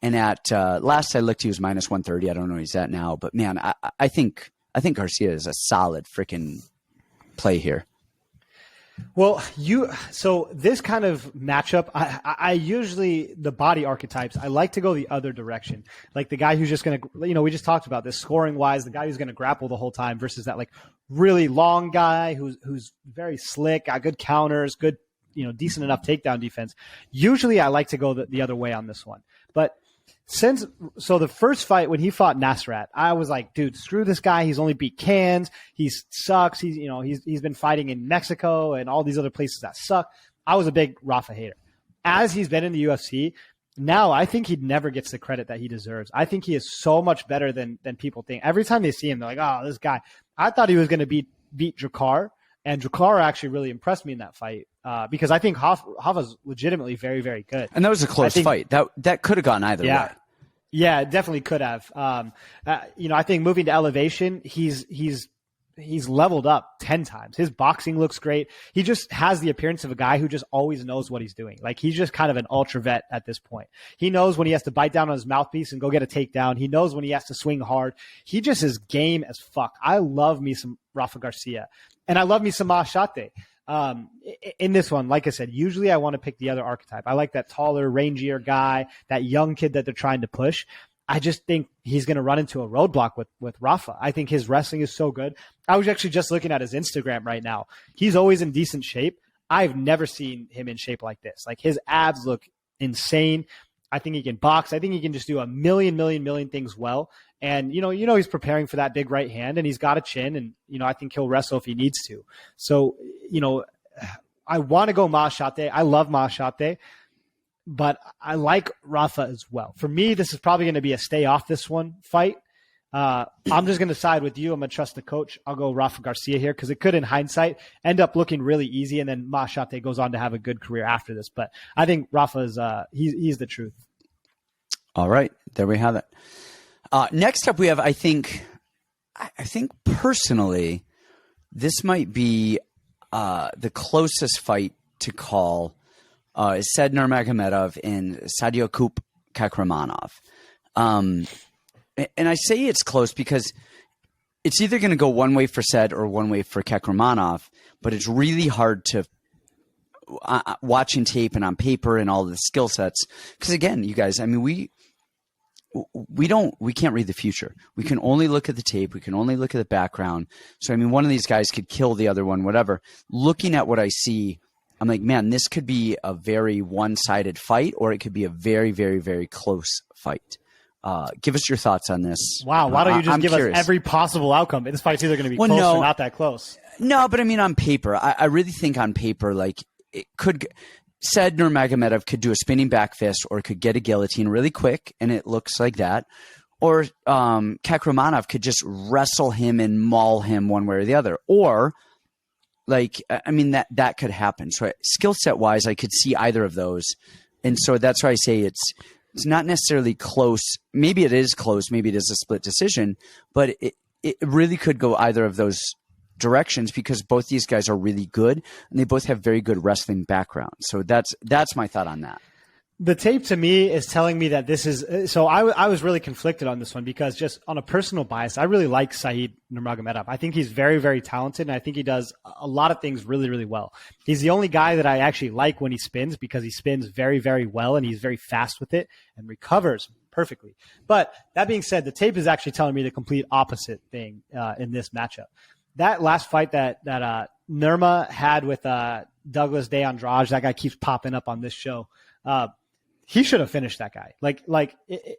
And at last I looked, he was minus 130. I don't know where he's at now, but man, I think Garcia is a solid freaking play here. Well, so this kind of matchup, I usually, the body archetypes, I like to go the other direction. Like the guy who's just going to, we just talked about this scoring wise, the guy who's going to grapple the whole time versus that like really long guy who's very slick, got good counters, good, decent enough takedown defense. Usually I like to go the other way on this one. But so the first fight when he fought Nasrat, I was like, dude, screw this guy. He's only beat cans. He sucks. He's been fighting in Mexico and all these other places that suck. I was a big Rafa hater. As he's been in the UFC, now I think he never gets the credit that he deserves. I think he is so much better than people think. Every time they see him, they're like, oh, this guy. I thought he was going to beat Drakkar, and Drakkar actually really impressed me in that fight because I think Rafa's legitimately very, very good. And that was a close fight. That could have gone either way. Yeah, it definitely could have. I think moving to Elevation, he's leveled up 10 times. His boxing looks great. He just has the appearance of a guy who just always knows what he's doing. Like he's just kind of an ultra vet at this point. He knows when he has to bite down on his mouthpiece and go get a takedown. He knows when he has to swing hard. He just is game as fuck. I love me some Rafa Garcia, and I love me some Mahashate. In this one, like I said, usually I want to pick the other archetype. I like that taller, rangier guy, that young kid that they're trying to push. I just think he's going to run into a roadblock with Rafa. I think his wrestling is so good. I was actually just looking at his Instagram right now. He's always in decent shape. I've never seen him in shape like this. Like his abs look insane. I think he can box. I think he can just do a million things well. And, he's preparing for that big right hand, and he's got a chin, and, I think he'll wrestle if he needs to. So, I want to go Mahashate. I love Mahashate, but I like Rafa as well. For me, this is probably going to be a stay off this one fight. I'm just going to side with you. I'm going to trust the coach. I'll go Rafa Garcia here because it could, in hindsight, end up looking really easy, and then Mahashate goes on to have a good career after this. But I think Rafa is he's the truth. All right, there we have it. Next up, we have, I think personally, this might be the closest fight to call is Said Nurmagomedov and Sadiokub Kakramanov. And I say it's close because it's either going to go one way for Said or one way for Kakramanov, but it's really hard to watching tape and on paper and all the skill sets. Because again, you guys, I mean, we can't read the future. We can only look at the tape. We can only look at the background. So, I mean, one of these guys could kill the other one, whatever. Looking at what I see, I'm like, man, this could be a very one-sided fight, or it could be a very, very, very close fight. Give us your thoughts on this. Wow, why don't you just I'm give curious. us every possible outcome? This fight's either going to be close or not that close. No, but I mean on paper, I really think on paper, like it could said Nurmagomedov could do a spinning back fist or could get a guillotine really quick, and it looks like that. Or Kakramanov could just wrestle him and maul him one way or the other. Or like, I mean, that could happen. So skill set wise, I could see either of those. And so that's why I say it's not necessarily close. Maybe it is close. Maybe it is a split decision, but it really could go either of those directions because both these guys are really good and they both have very good wrestling backgrounds. So that's my thought on that. The tape to me is telling me that this is – so I was really conflicted on this one because just on a personal bias, I really like Said Nurmagomedov. I think he's very, very talented, and I think he does a lot of things really, really well. He's the only guy that I actually like when he spins because he spins very, very well, and he's very fast with it and recovers perfectly. But that being said, the tape is actually telling me the complete opposite thing in this matchup. That last fight that Nurma had with Douglas De Andrade, that guy keeps popping up on this show. He should have finished that guy.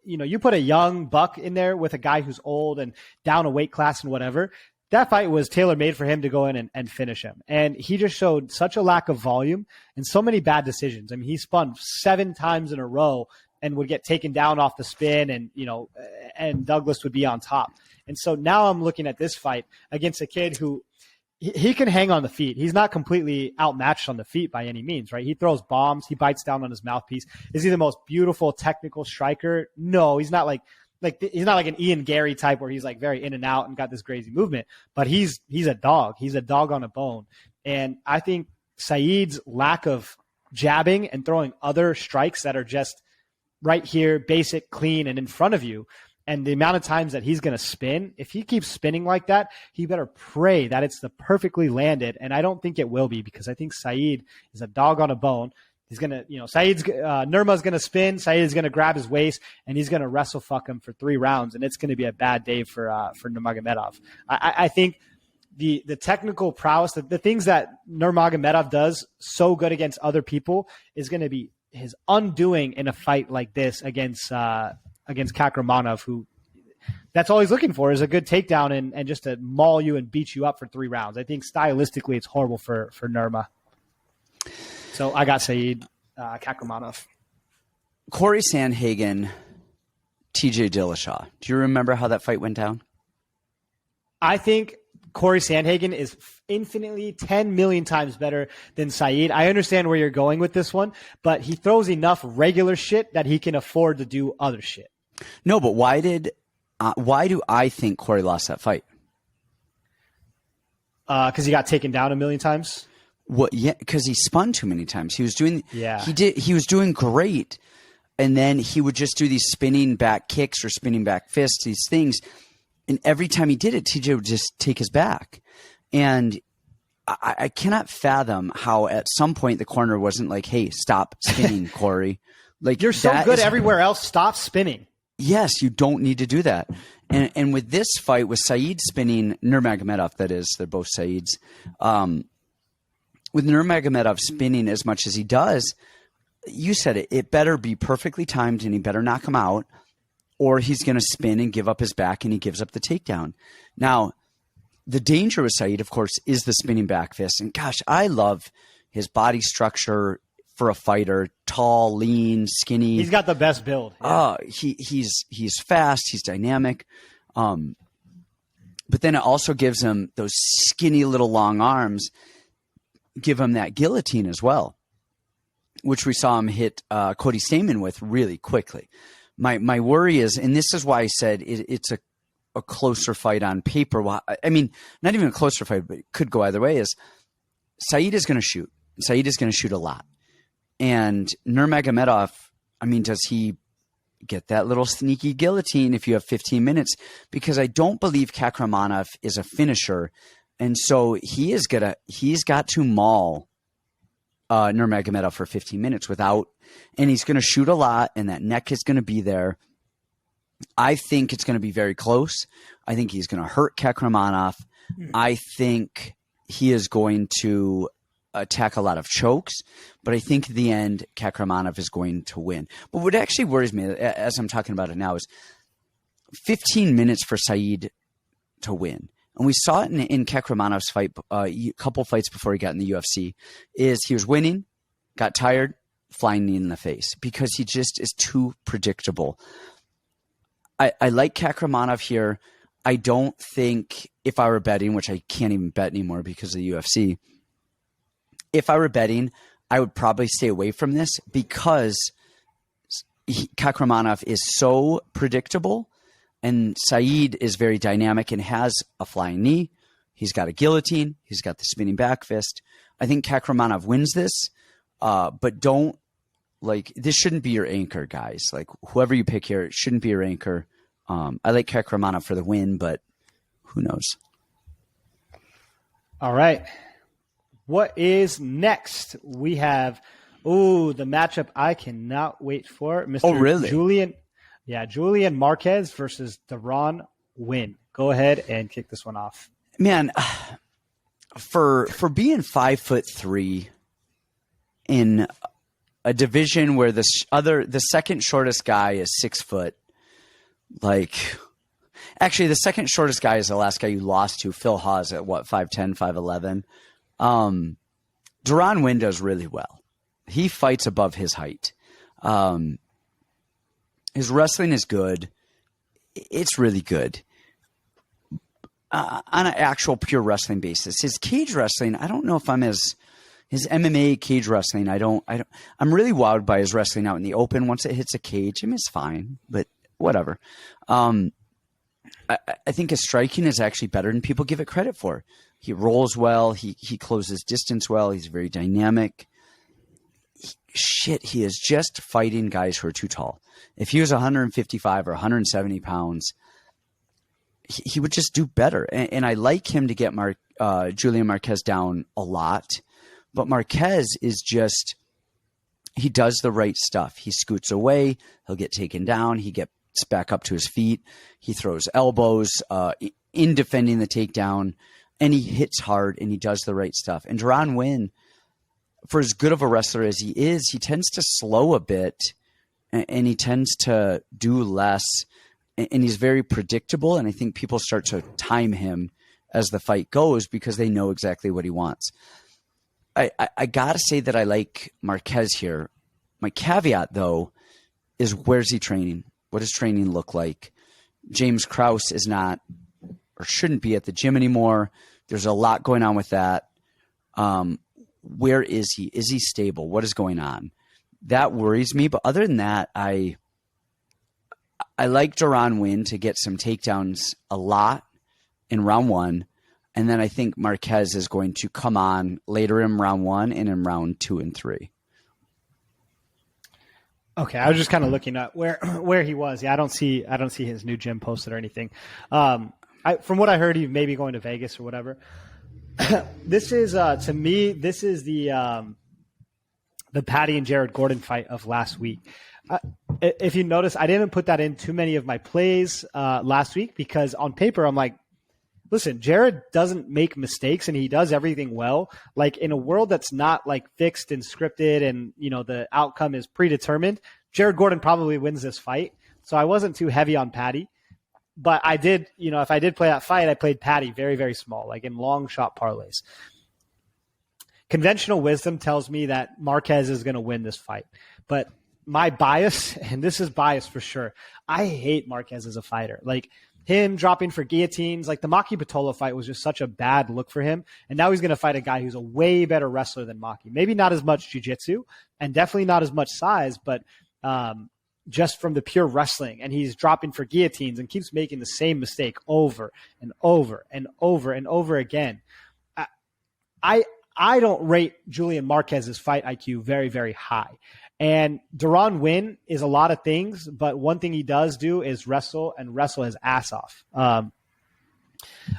You put a young buck in there with a guy who's old and down a weight class and whatever. That fight was tailor-made for him to go in and finish him. And he just showed such a lack of volume and so many bad decisions. I mean, he spun 7 times in a row and would get taken down off the spin and Douglas would be on top. And so now I'm looking at this fight against a kid who he can hang on the feet. He's not completely outmatched on the feet by any means, right? He throws bombs. He bites down on his mouthpiece. Is he the most beautiful technical striker? No, he's not he's not like an Ian Gary type where he's like very in and out and got this crazy movement, but he's a dog. He's a dog on a bone. And I think Said's lack of jabbing and throwing other strikes that are just right here, basic, clean, and in front of you, and the amount of times that he's going to spin, if he keeps spinning like that, he better pray that it's the perfectly landed. And I don't think it will be because I think Said is a dog on a bone. He's going to, Nurma's going to spin. Said is going to grab his waist and he's going to wrestle fuck him for 3 rounds. And it's going to be a bad day for Nurmagomedov. I think the technical prowess, the things that Nurmagomedov does so good against other people is going to be his undoing in a fight like this against Kakramanov, who that's all he's looking for is a good takedown and just to maul you and beat you up for 3 rounds. I think stylistically it's horrible for Nurma. So I got Said Kakramanov. Corey Sandhagen, TJ Dillashaw. Do you remember how that fight went down? I think Corey Sandhagen is infinitely 10 million times better than Said. I understand where you're going with this one, but he throws enough regular shit that he can afford to do other shit. No, but why do I think Corey lost that fight? Because he got taken down a million times. What? Yeah, because he spun too many times. He was doing. Yeah. He was doing great, and then he would just do these spinning back kicks or spinning back fists, these things, and every time he did it, TJ would just take his back, and I cannot fathom how at some point the corner wasn't like, "Hey, stop spinning, Corey." Like you're so good everywhere else. Stop spinning. Yes, you don't need to do that. And with this fight, with Said spinning, Nurmagomedov, that is, they're both Saids. With Nurmagomedov spinning as much as he does, you said it, it better be perfectly timed and he better knock him out or he's going to spin and give up his back and he gives up the takedown. Now, the danger with Said, of course, is the spinning back fist. And gosh, I love his body structure for a fighter, tall, lean, skinny. He's got the best build. Yeah. He's fast. He's dynamic. But then it also gives him those skinny little long arms, give him that guillotine as well, which we saw him hit Cody Stamann with really quickly. My worry is, and this is why I said it's a closer fight on paper. I mean, not even a closer fight, but it could go either way, is Said is going to shoot. Said is going to shoot a lot. And Nurmagomedov, I mean, does he get that little sneaky guillotine if you have 15 minutes? Because I don't believe Kakramanov is a finisher. And so he's got to maul Nurmagomedov for 15 minutes and he's going to shoot a lot and that neck is going to be there. I think it's going to be very close. I think he's going to hurt Kakramanov. I think he is going to attack a lot of chokes, but I think in the end, Kakramanov is going to win. But what actually worries me, as I'm talking about it now, is 15 minutes for Saeed to win. And we saw it in Kakramanov's fight, a couple fights before he got in the UFC, is he was winning, got tired, flying knee in the face, because he just is too predictable. I like Kakramanov here. I don't think, if I were betting, which I can't even bet anymore because of the UFC, if I were betting, I would probably stay away from this because Kakramanov is so predictable and Saeed is very dynamic and has a flying knee. He's got a guillotine. He's got the spinning back fist. I think Kakramanov wins this, but don't, this shouldn't be your anchor, guys. Whoever you pick here, it shouldn't be your anchor. I like Kakramanov for the win, but who knows? All right. What is next? We have, the matchup I cannot wait for. Mr. Oh, really? Julian Marquez versus Deron Winn. Go ahead and kick this one off. Man, for being 5'3" in a division where the second shortest guy is 6 foot, actually the second shortest guy is the last guy you lost to, Phil Hawes, at what, 5'10", 5'11". Deron Winn does really well. He fights above his height. His wrestling is good. It's really good. On an actual pure wrestling basis. His cage wrestling, I don't know if his MMA cage wrestling, I'm really wowed by his wrestling out in the open. Once it hits a cage, it's fine, but whatever. I think his striking is actually better than people give it credit for. He rolls well. He closes distance well. He's very dynamic. He is just fighting guys who are too tall. If he was 155 or 170 pounds, he would just do better. And I like him to get Julian Marquez down a lot. But Marquez is just, he does the right stuff. He scoots away. He'll get taken down. He gets back up to his feet. He throws elbows in defending the takedown. And he hits hard and he does the right stuff. And Deron Winn, for as good of a wrestler as he is, he tends to slow a bit and he tends to do less. And he's very predictable. And I think people start to time him as the fight goes because they know exactly what he wants. I got to say that I like Marquez here. My caveat, though, is where's he training? What does training look like? James Krause is not or shouldn't be at the gym anymore. There's a lot going on with that. Where is he? Is he stable? What is going on? That worries me. But other than that, I like Deron Winn to get some takedowns a lot in round one. And then I think Marquez is going to come on later in round one and in round 2 and 3. Okay, I was just kind of looking at where he was. Yeah, I don't see his new gym posted or anything. From what I heard, he may be going to Vegas or whatever. This is to me, this is the Patty and Jared Gordon fight of last week. If you notice, I didn't put that in too many of my plays last week because on paper I'm like, listen, Jared doesn't make mistakes and he does everything well. Like in a world that's not like fixed and scripted and, the outcome is predetermined, Jared Gordon probably wins this fight. So I wasn't too heavy on Patty, but I did, if I did play that fight, I played Patty very, very small, like in long shot parlays. Conventional wisdom tells me that Marquez is going to win this fight, but my bias, and this is bias for sure, I hate Marquez as a fighter. Like, him dropping for guillotines, like the Maki Pitolo fight was just such a bad look for him. And now he's going to fight a guy who's a way better wrestler than Maki. Maybe not as much jiu-jitsu and definitely not as much size, but just from the pure wrestling. And he's dropping for guillotines and keeps making the same mistake over and over and over and over again. I don't rate Julian Marquez's fight IQ very, very high. And Deron Winn is a lot of things, but one thing he does do is wrestle his ass off.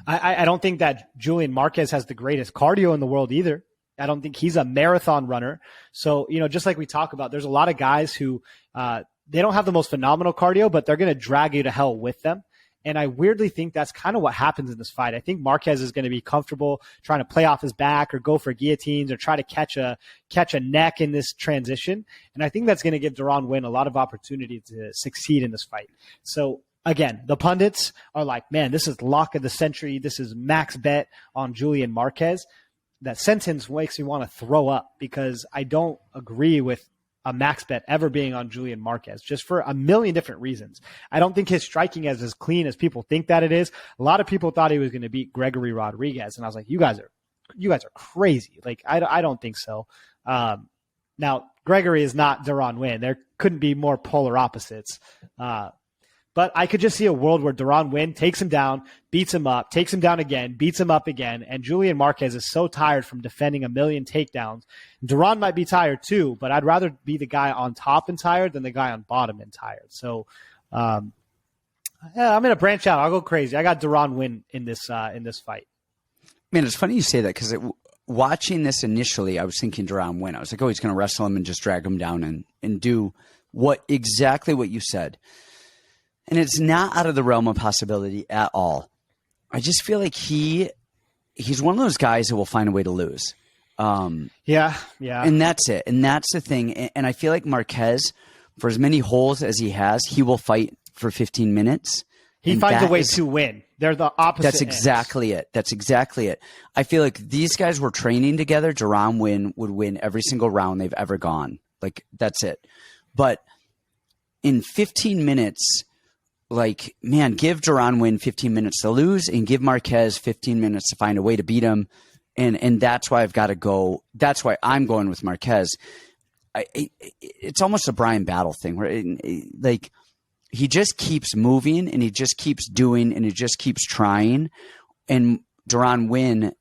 I don't think that Julian Marquez has the greatest cardio in the world either. I don't think he's a marathon runner. So, just like we talk about, there's a lot of guys who they don't have the most phenomenal cardio, but they're going to drag you to hell with them. And I weirdly think that's kind of what happens in this fight. I think Marquez is going to be comfortable trying to play off his back or go for guillotines or try to catch a neck in this transition. And I think that's going to give Deron Winn a lot of opportunity to succeed in this fight. So again, the pundits are like, man, this is lock of the century. This is max bet on Julian Marquez. That sentence makes me want to throw up because I don't agree with a max bet ever being on Julian Marquez, just for a million different reasons. I don't think his striking is as clean as people think that it is. A lot of people thought he was going to beat Gregory Rodriguez, and I was like, you guys are crazy. Like, I don't think so. Now, Gregory is not Deron Winn. There couldn't be more polar opposites. But I could just see a world where Deron Winn takes him down, beats him up, takes him down again, beats him up again, and Julian Marquez is so tired from defending a million takedowns. Deron might be tired too, but I'd rather be the guy on top and tired than the guy on bottom and tired. So I'm going to branch out. I'll go crazy. I got Deron Winn in this fight. Man, it's funny you say that because watching this initially, I was thinking Deron Winn. I was like, oh, he's going to wrestle him and just drag him down and do exactly what you said. And it's not out of the realm of possibility at all. I just feel like he's one of those guys who will find a way to lose. Yeah. And that's it. And that's the thing. And I feel like Marquez, for as many holes as he has, he will fight for 15 minutes. He finds a way to win. They're the opposite. That's exactly it. That's exactly it. I feel like these guys were training together. Deron Winn would win every single round they've ever gone. Like, that's it. But in 15 minutes, like, man, give Deron Winn 15 minutes to lose and give Marquez 15 minutes to find a way to beat him. And that's why I've got to go. That's why I'm going with Marquez. It's almost a Brian Battle thing where like he just keeps moving and he just keeps doing and he just keeps trying. And Deron Winn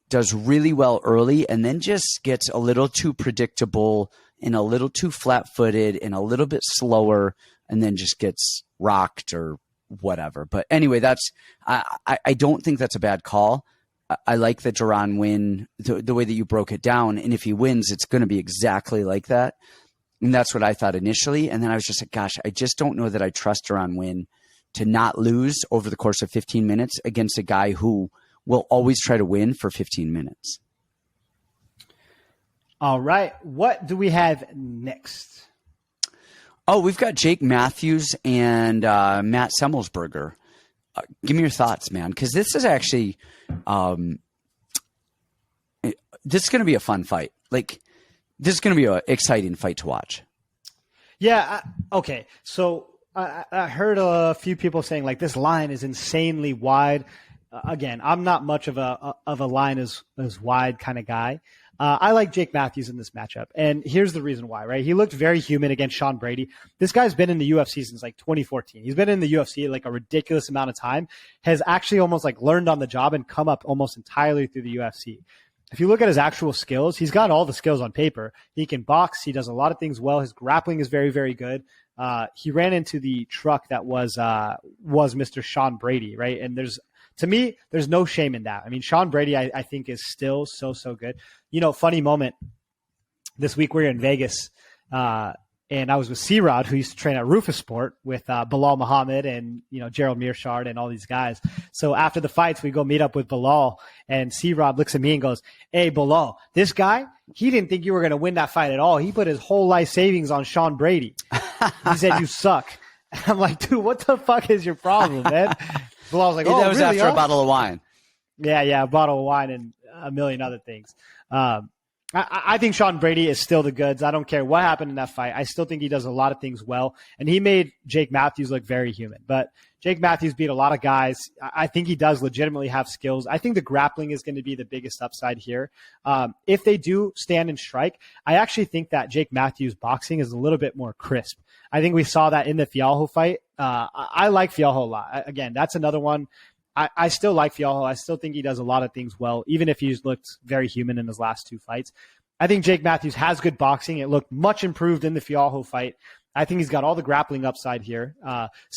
does really well early and then just gets a little too predictable and a little too flat-footed and a little bit slower and then just gets rocked or whatever. But anyway, I don't think that's a bad call. I like that Deron Winn, the way that you broke it down. And if he wins, it's going to be exactly like that. And that's what I thought initially. And then I was just like, gosh, I just don't know that I trust Deron Winn to not lose over the course of 15 minutes against a guy who will always try to win for 15 minutes. All right. What do we have next? Oh, we've got Jake Matthews and Matt Semmelsberger. Give me your thoughts, man, because this is actually this is going to be a fun fight. Like, this is going to be an exciting fight to watch. Yeah. Okay. So I heard a few people saying like this line is insanely wide. Again, I'm not much of a line as wide kind of guy. I like Jake Matthews in this matchup. And here's the reason why, right? He looked very human against Sean Brady. This guy's been in the UFC since like 2014. He's been in the UFC like a ridiculous amount of time, has actually almost like learned on the job and come up almost entirely through the UFC. If you look at his actual skills, he's got all the skills on paper. He can box. He does a lot of things well. His grappling is very, very good. He ran into the truck that was Mr. Sean Brady, right? And to me, there's no shame in that. I mean, Sean Brady, I think, is still so good. You know, funny moment. This week we were in Vegas, and I was with C-Rod, who used to train at Rufus Sport with Bilal Muhammad and, you know, Gerald Mearshard and all these guys. So after the fights, we go meet up with Bilal, and C-Rod looks at me and goes, "Hey, Bilal, this guy, he didn't think you were going to win that fight at all. He put his whole life savings on Sean Brady. He said you suck." And I'm like, dude, what the fuck is your problem, man? Bilal was like, "Oh, that was really, after a bottle of wine." Yeah, a bottle of wine and a million other things. I think Sean Brady is still the goods. I don't care what happened in that fight. I still think he does a lot of things well. And he made Jake Matthews look very human. But Jake Matthews beat a lot of guys. I think he does legitimately have skills. I think the grappling is going to be the biggest upside here. If they do stand and strike, I actually think that Jake Matthews' boxing is a little bit more crisp. I think we saw that in the Fialho fight. I like Fialho a lot. Again, that's another one. I still like Fialho. I still think he does a lot of things well, even if he's looked very human in his last two fights. I think Jake Matthews has good boxing. It looked much improved in the Fialho fight. I think he's got all the grappling upside here.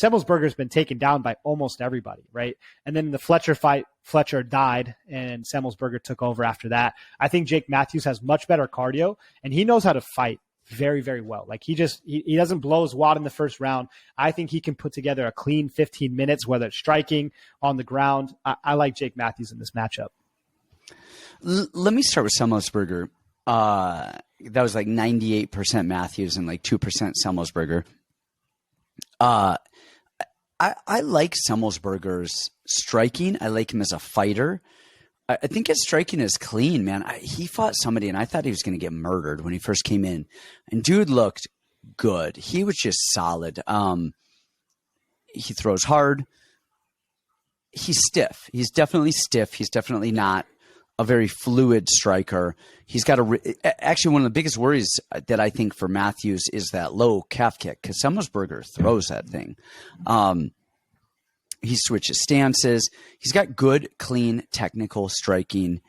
Semmelsberger's been taken down by almost everybody, right? And then in the Fletcher fight, Fletcher died, and Semmelsberger took over after that. I think Jake Matthews has much better cardio, and he knows how to fight very, very well. Like he doesn't blow his wad in the first round. I think he can put together a clean 15 minutes, whether it's striking, on the ground. I like Jake Matthews in this matchup. Let me start with Semelsberger. That was like 98% Matthews and like 2% Semelsberger. I like Semelsberger's striking. I like him as a fighter. I think his striking is clean, man. He fought somebody, and I thought he was going to get murdered when he first came in. And dude looked good. He was just solid. He throws hard. He's stiff. He's definitely stiff. He's definitely not a very fluid striker. He's got actually one of the biggest worries that I think for Matthews is that low calf kick, because Semelsberger throws that thing. He switches stances. He's got good, clean, technical striking.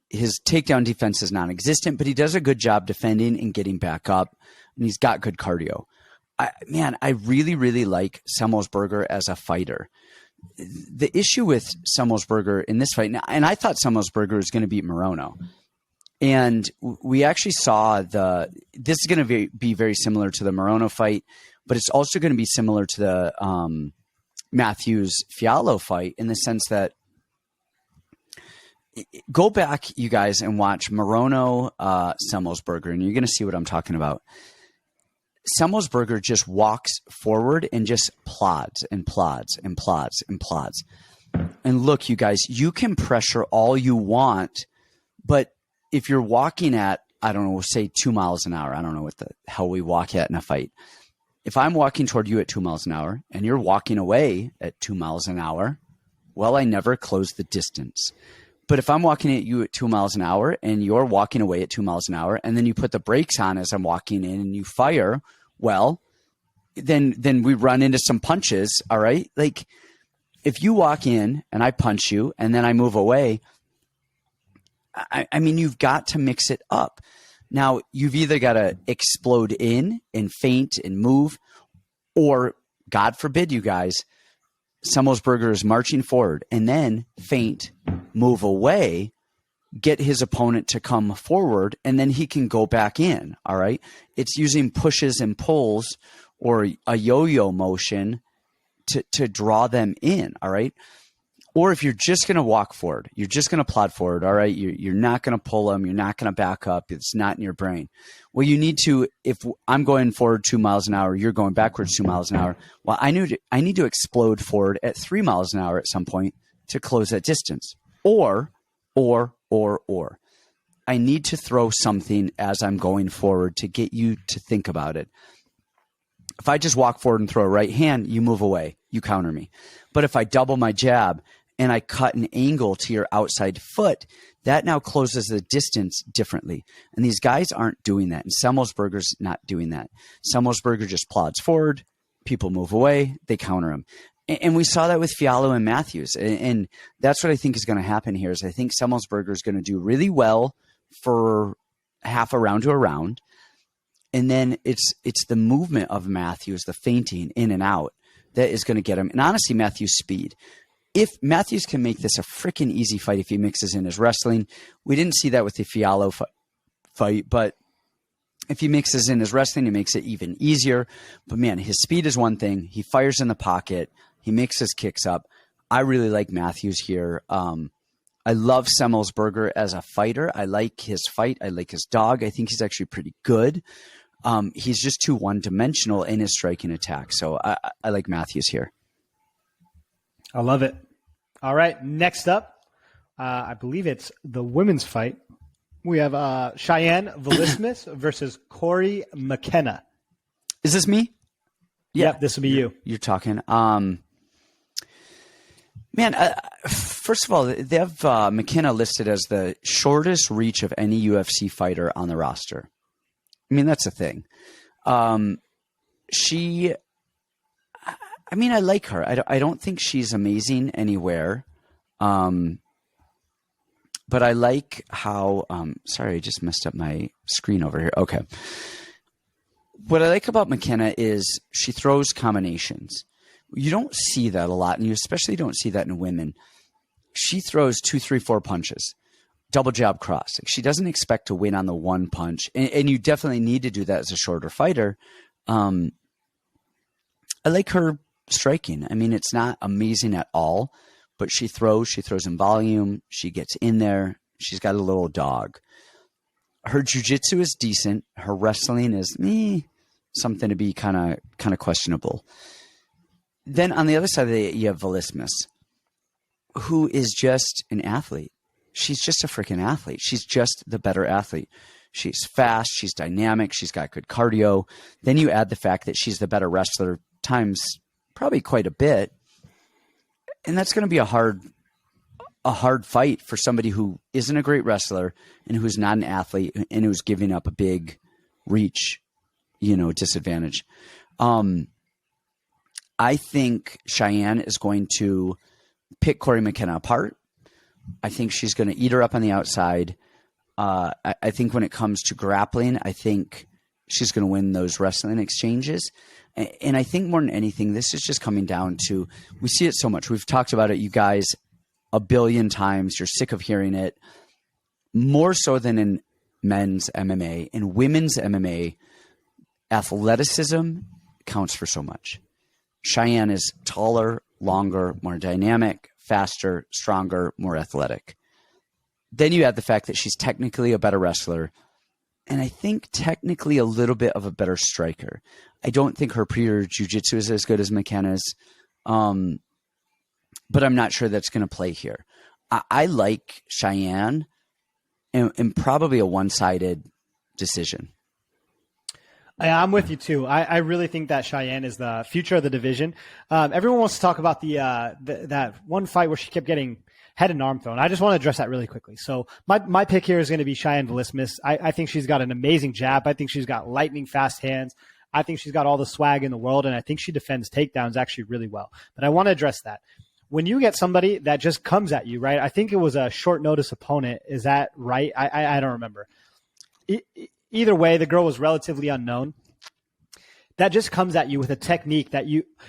His takedown defense is non-existent, but he does a good job defending and getting back up, and he's got good cardio. I really, really like Semelsberger as a fighter. The issue with Semelsberger in this fight, and I thought Semelsberger was going to beat Morono, and we actually saw this is going to be very similar to the Morono fight, but it's also going to be similar to the Matthews Fiallo fight in the sense that go back, you guys, and watch Morono Semelsberger, and you're going to see what I'm talking about. Semelsberger just walks forward and just plods and plods and plods and plods. And look, you guys, you can pressure all you want, but if you're walking at, I don't know, we'll say 2 miles an hour. I don't know what the hell we walk at in a fight. If I'm walking toward you at 2 miles an hour and you're walking away at 2 miles an hour, well, I never close the distance. But if I'm walking at you at 2 miles an hour and you're walking away at 2 miles an hour, and then you put the brakes on as I'm walking in and you fire, well, then we run into some punches. All right. Like if you walk in and I punch you and then I move away, I mean, you've got to mix it up. Now, you've either got to explode in and feint and move, or God forbid, you guys, Semelsberger is marching forward and then feint, move away, get his opponent to come forward, and then he can go back in. All right. It's using pushes and pulls or a yo-yo motion to draw them in. All right. Or if you're just going to walk forward, you're just going to plod forward. All right. You're not going to pull them. You're not going to back up. It's not in your brain. Well, you need to, if I'm going forward 2 miles an hour, you're going backwards 2 miles an hour. Well, I need to explode forward at 3 miles an hour at some point to close that distance. Or I need to throw something as I'm going forward to get you to think about it. If I just walk forward and throw a right hand, you move away, you counter me. But if I double my jab and I cut an angle to your outside foot, that now closes the distance differently. And these guys aren't doing that. And Semelsberger's not doing that. Semelsberger just plods forward, people move away, they counter him. And we saw that with Fiallo and Matthews. And that's what I think is going to happen here is I think Semelsberger is going to do really well for half a round to a round. And then it's the movement of Matthews, the feinting in and out, that is going to get him. And honestly, Matthews' speed. If Matthews can make this a freaking easy fight if he mixes in his wrestling, we didn't see that with the Fiallo fight, but if he mixes in his wrestling, it makes it even easier. But man, his speed is one thing. He fires in the pocket. He makes his kicks up. I really like Matthews here. I love Semelsberger as a fighter. I like his fight. I like his dog. I think he's actually pretty good. He's just too one-dimensional in his striking attack. So I like Matthews here. I love it. All right, next up, I believe it's the women's fight. We have Cheyenne Velismus versus Corey McKenna. Is this me? Yep, this will be you. You're talking. First of all, they have McKenna listed as the shortest reach of any UFC fighter on the roster. I mean, that's a thing. I like her. I don't think she's amazing anywhere. But I like how, sorry, I just messed up my screen over here. Okay. What I like about McKenna is she throws combinations. You don't see that a lot, and you especially don't see that in women. She throws 2, 3, 4 punches. double jab cross. Like, she doesn't expect to win on the one punch, and you definitely need to do that as a shorter fighter. I like her striking. I mean, it's not amazing at all, but she throws in volume. She gets in there. She's got a little dog. Her jiu-jitsu is decent. Her wrestling is something to be kind of questionable. Then on the other side of it, you have Velismus, who is just an athlete. She's just a freaking athlete. She's just the better athlete. She's fast. She's dynamic. She's got good cardio. Then you add the fact that she's the better wrestler times probably quite a bit. And that's going to be a hard fight for somebody who isn't a great wrestler and who's not an athlete and who's giving up a big reach, disadvantage. I think Cheyenne is going to pick Corey McKenna apart. I think she's going to eat her up on the outside. I think when it comes to grappling, I think she's going to win those wrestling exchanges. And I think more than anything, this is just coming down to, we see it so much. We've talked about it, you guys, a billion times. You're sick of hearing it. More so than in men's MMA. In women's MMA, athleticism counts for so much. Cheyenne is taller, longer, more dynamic, faster, stronger, more athletic. Then you add the fact that she's technically a better wrestler, and I think technically a little bit of a better striker. I don't think her pure jiu-jitsu is as good as McKenna's, but I'm not sure that's going to play here. I like Cheyenne in probably a one-sided decision. I'm with you too. I really think that Cheyenne is the future of the division. Everyone wants to talk about that one fight where she kept getting head and arm thrown. I just want to address that really quickly. So my pick here is going to be Cheyenne Velismus. I think she's got an amazing jab. I think she's got lightning fast hands. I think she's got all the swag in the world, and I think she defends takedowns actually really well. But I want to address that. When you get somebody that just comes at you, right? I think it was a short notice opponent. Is that right? I don't remember. Either way, the girl was relatively unknown. That just comes at you with a technique that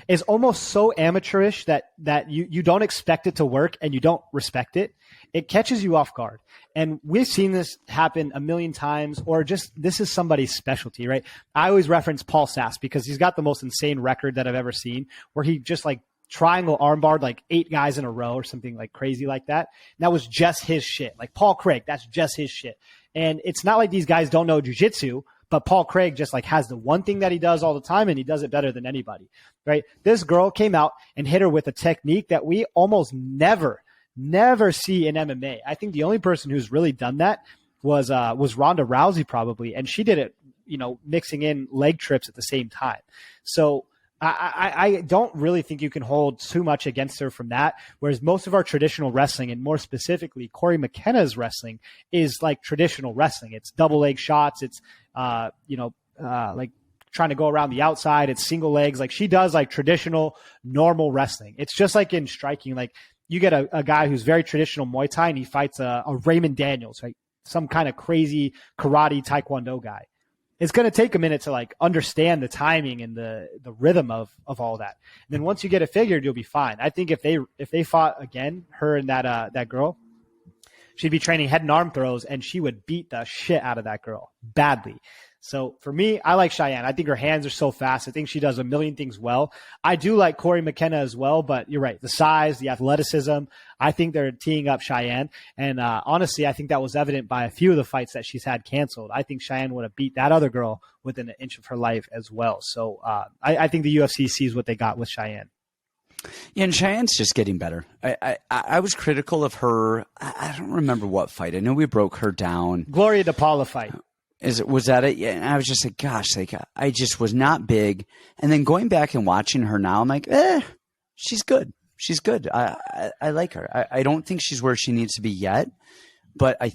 is almost so amateurish that you don't expect it to work and you don't respect it. It catches you off guard. And we've seen this happen a million times, or just this is somebody's specialty, right? I always reference Paul Sass because he's got the most insane record that I've ever seen, where he just like triangle armbarred like 8 guys in a row or something like crazy like that. And that was just his shit. Like Paul Craig, that's just his shit. And it's not like these guys don't know jiu-jitsu, but Paul Craig just like has the one thing that he does all the time, and he does it better than anybody, right? This girl came out and hit her with a technique that we almost never see in MMA. I think the only person who's really done that was Ronda Rousey probably, and she did it, mixing in leg trips at the same time. So I don't really think you can hold too much against her from that, whereas most of our traditional wrestling, and more specifically Corey McKenna's wrestling, is like traditional wrestling. It's double leg shots. It's, like trying to go around the outside. It's single legs. Like she does like traditional, normal wrestling. It's just like in striking. Like you get a guy who's very traditional Muay Thai and he fights a Raymond Daniels, right? Some kind of crazy karate taekwondo guy. It's going to take a minute to like understand the timing and the rhythm of all that. And then once you get it figured, you'll be fine. I think if they fought again, her and that girl, she'd be training head and arm throws and she would beat the shit out of that girl badly. So for me, I like Cheyenne. I think her hands are so fast. I think she does a million things well. I do like Corey McKenna as well, but you're right. The size, the athleticism, I think they're teeing up Cheyenne. And honestly, I think that was evident by a few of the fights that she's had canceled. I think Cheyenne would have beat that other girl within an inch of her life as well. So I think the UFC sees what they got with Cheyenne. Yeah, and Cheyenne's just getting better. I was critical of her. I don't remember what fight. I know we broke her down. Gloria DePaula fight. Was that it? Yeah. And I was just like, gosh, like I just was not big. And then going back and watching her now, I'm like, she's good. She's good. I like her. I don't think she's where she needs to be yet, but I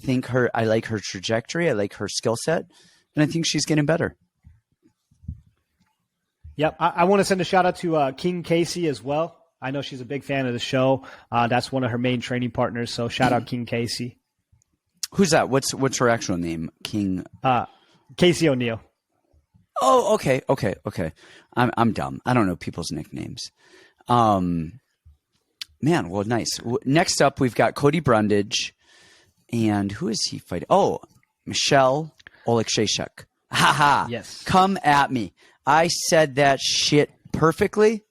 like her trajectory. I like her skill set, and I think she's getting better. Yep. I want to send a shout out to King Casey as well. I know she's a big fan of the show. That's one of her main training partners. So shout out King Casey. Who's that? What's her actual name? King Casey O'Neill. Oh, okay. I'm dumb. I don't know people's nicknames. Man, well, nice. Next up, we've got Cody Brundage And who is he fighting? Oh, Michelle Oleksiejczuk. Ha. Yes. Come at me. I said that shit perfectly,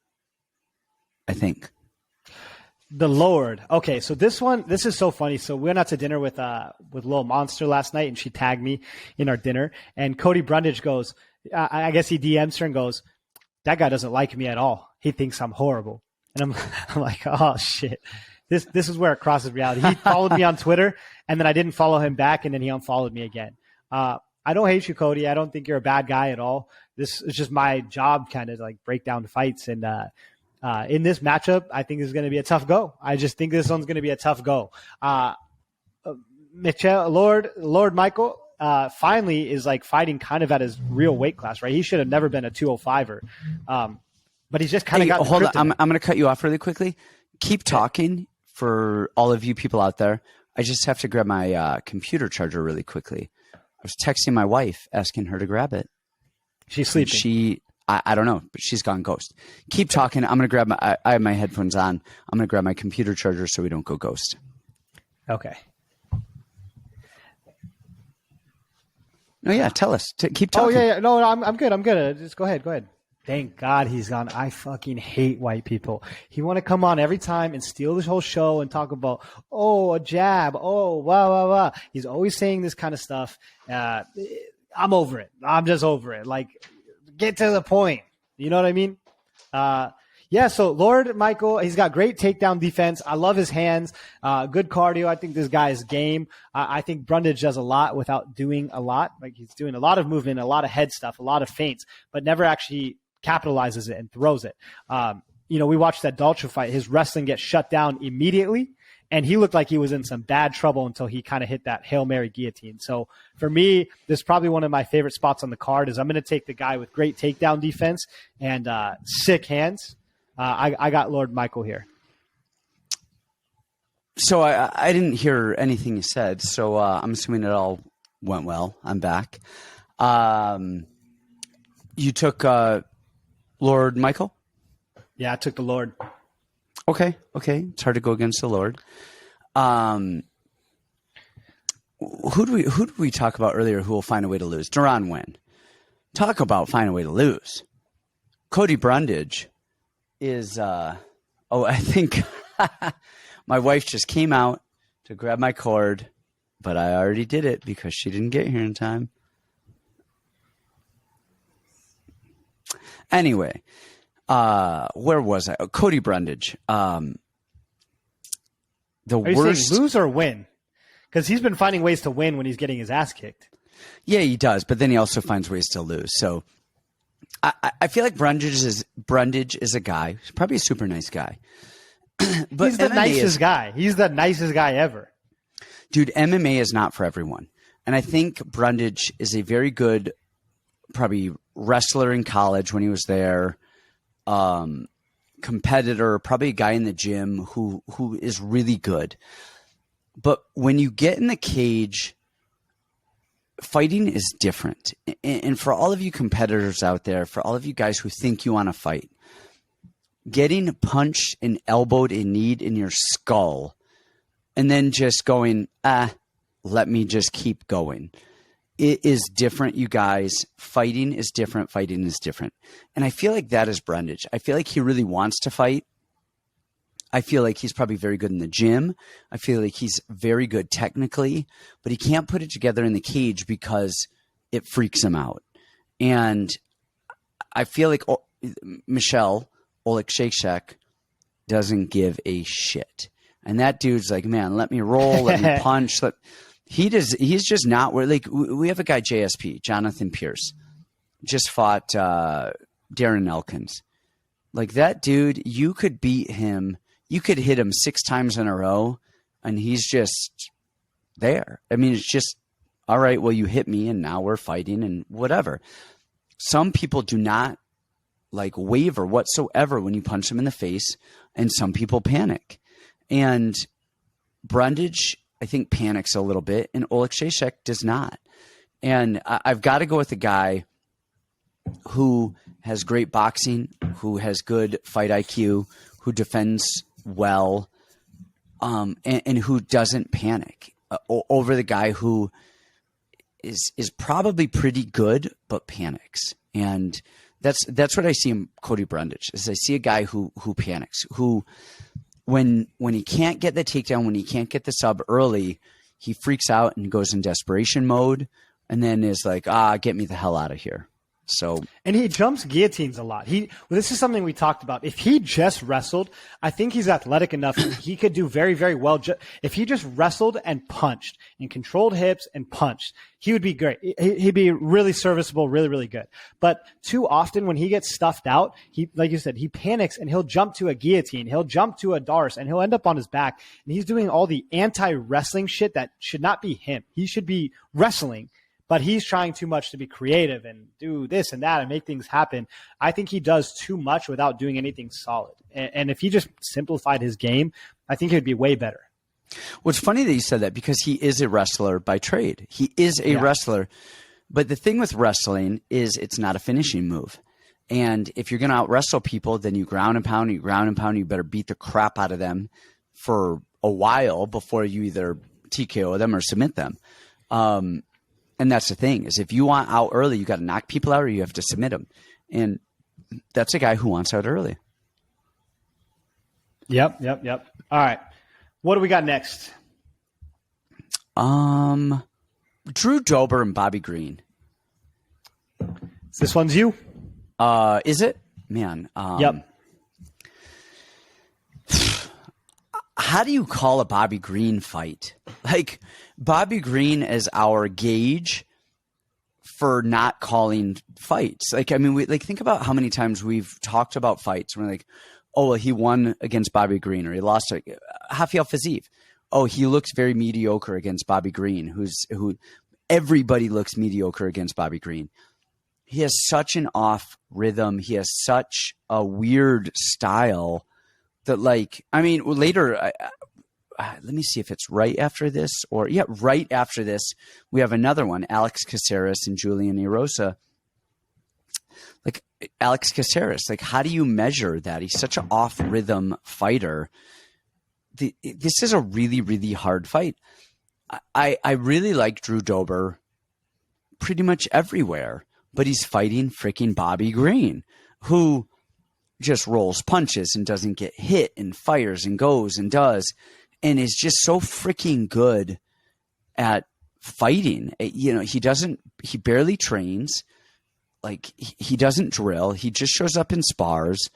I think. The Lord. Okay, so this is so funny. So we went out to dinner with Lil Monster last night, and she tagged me in our dinner. And Cody Brundage goes, I guess he DMs her and goes, "That guy doesn't like me at all. He thinks I'm horrible." And I'm like, oh shit. This is where it crosses reality. He followed me on Twitter, and then I didn't follow him back, and then he unfollowed me again. I don't hate you, Cody. I don't think you're a bad guy at all. This is just my job, kind of like break down fights. And in this matchup, I think it's going to be a tough go. I just think this one's going to be a tough go. Lord Michael finally is like fighting kind of at his real weight class, right? He should have never been a 205er. But he's just kind of got hold on. I'm going to cut you off really quickly. Keep talking for all of you people out there. I just have to grab my computer charger really quickly. I was texting my wife, asking her to grab it. She's sleeping. I don't know, but she's gone ghost. Keep talking. I'm going to grab I have my headphones on. I'm going to grab my computer charger so we don't go ghost. Okay. No, yeah, tell us. Keep talking. Oh, yeah. No, I'm good. Just go ahead. Thank God he's gone. I fucking hate white people. He want to come on every time and steal this whole show and talk about, a jab. Wow. He's always saying this kind of stuff. I'm over it. I'm just over it. Like, get to the point. You know what I mean? So Lord Michael, he's got great takedown defense. I love his hands. Good cardio. I think this guy is game. I think Brundage does a lot without doing a lot. Like, he's doing a lot of movement, a lot of head stuff, a lot of feints, but never actually capitalizes it and throws it. We watched that Dalcha fight. His wrestling gets shut down immediately, and he looked like he was in some bad trouble until he kind of hit that Hail Mary guillotine. So for me, this is probably one of my favorite spots on the card. Is I'm going to take the guy with great takedown defense and sick hands. I got Lord Michael here. So I didn't hear anything you said, so I'm assuming it all went well. I'm back. You took Lord Michael? Yeah, I took the Lord. Okay. It's hard to go against the Lord. Who do we talk about earlier who will find a way to lose? Duran win. Talk about find a way to lose. Cody Brundage is I think my wife just came out to grab my cord, but I already did it because she didn't get here in time. Anyway, where was I? Oh, Cody Brundage. Are you saying lose or win? Because he's been finding ways to win when he's getting his ass kicked. Yeah, he does, but then he also finds ways to lose. So I feel like Brundage is a guy. He's probably a super nice guy. But he's the nicest guy. He's the nicest guy ever. Dude, MMA is not for everyone. And I think Brundage is a very good, probably wrestler in college when he was there, competitor, probably a guy in the gym who is really good. But when you get in the cage, fighting is different. And for all of you competitors out there, for all of you guys who think you want to fight, getting punched and elbowed and kneed in your skull and then just going, let me just keep going. It is different, you guys. Fighting is different. And I feel like that is Brundage. I feel like he really wants to fight. I feel like he's probably very good in the gym. I feel like he's very good technically, but he can't put it together in the cage because it freaks him out. And I feel like Michelle Oleksiejczuk doesn't give a shit. And that dude's like, man, let me roll, let me punch. He's just not where, like, we have a guy, JSP, Jonathan Pierce, just fought Darren Elkins. Like, that dude, you could beat him. You could hit him 6 times in a row, and he's just there. I mean, it's just, all right, well, you hit me, and now we're fighting, and whatever. Some people do not, like, waver whatsoever when you punch them in the face, and some people panic. And Brundage, I think, panics a little bit, and Oleksiejczuk does not. And I've got to go with a guy who has great boxing, who has good fight IQ, who defends well, and who doesn't panic. over the guy who is probably pretty good but panics. And that's what I see in Cody Brundage. Is I see a guy who panics, who when he can't get the takedown, when he can't get the sub early, he freaks out and goes in desperation mode, and then is like, get me the hell out of here. So, and he jumps guillotines a lot. This is something we talked about. If he just wrestled, I think he's athletic enough. He could do very, very well. If he just wrestled and punched and controlled hips and punched, he would be great. He'd be really serviceable, really, really good. But too often when he gets stuffed out, like you said, he panics and he'll jump to a guillotine. He'll jump to a Darce and he'll end up on his back. And he's doing all the anti-wrestling shit that should not be him. He should be wrestling. But he's trying too much to be creative and do this and that and make things happen. I think he does too much without doing anything solid. And if he just simplified his game, I think he'd be way better. Well, it's funny that you said that because he is a wrestler by trade. He is a wrestler. But the thing with wrestling is it's not a finishing move. And if you're going to out-wrestle people, then you ground and pound, you better beat the crap out of them for a while before you either TKO them or submit them. And that's the thing is if you want out early, you got to knock people out or you have to submit them. And that's a guy who wants out early. Yep. All right. What do we got next? Drew Dober and Bobby Green. This one's you. Is it? Man. Yep. How do you call a Bobby Green fight? Like Bobby Green is our gauge for not calling fights. Like, I mean, think about how many times we've talked about fights. And we're like, oh, well, he won against Bobby Green or he lost to Rafael Fiziev. Oh, he looks very mediocre against Bobby Green, who everybody looks mediocre against Bobby Green. He has such an off rhythm. He has such a weird style that, like, I mean, later, let me see if it's right after this right after this, we have another one, Alex Caceres and Julian Erosa. Like Alex Caceres, like, how do you measure that? He's such an off rhythm fighter. This is a really, really hard fight. I really like Drew Dober pretty much everywhere, but he's fighting freaking Bobby Green, who just rolls punches and doesn't get hit and fires and goes and does and is just so freaking good at fighting. You know, he barely trains. Like he doesn't drill. He just shows up in spars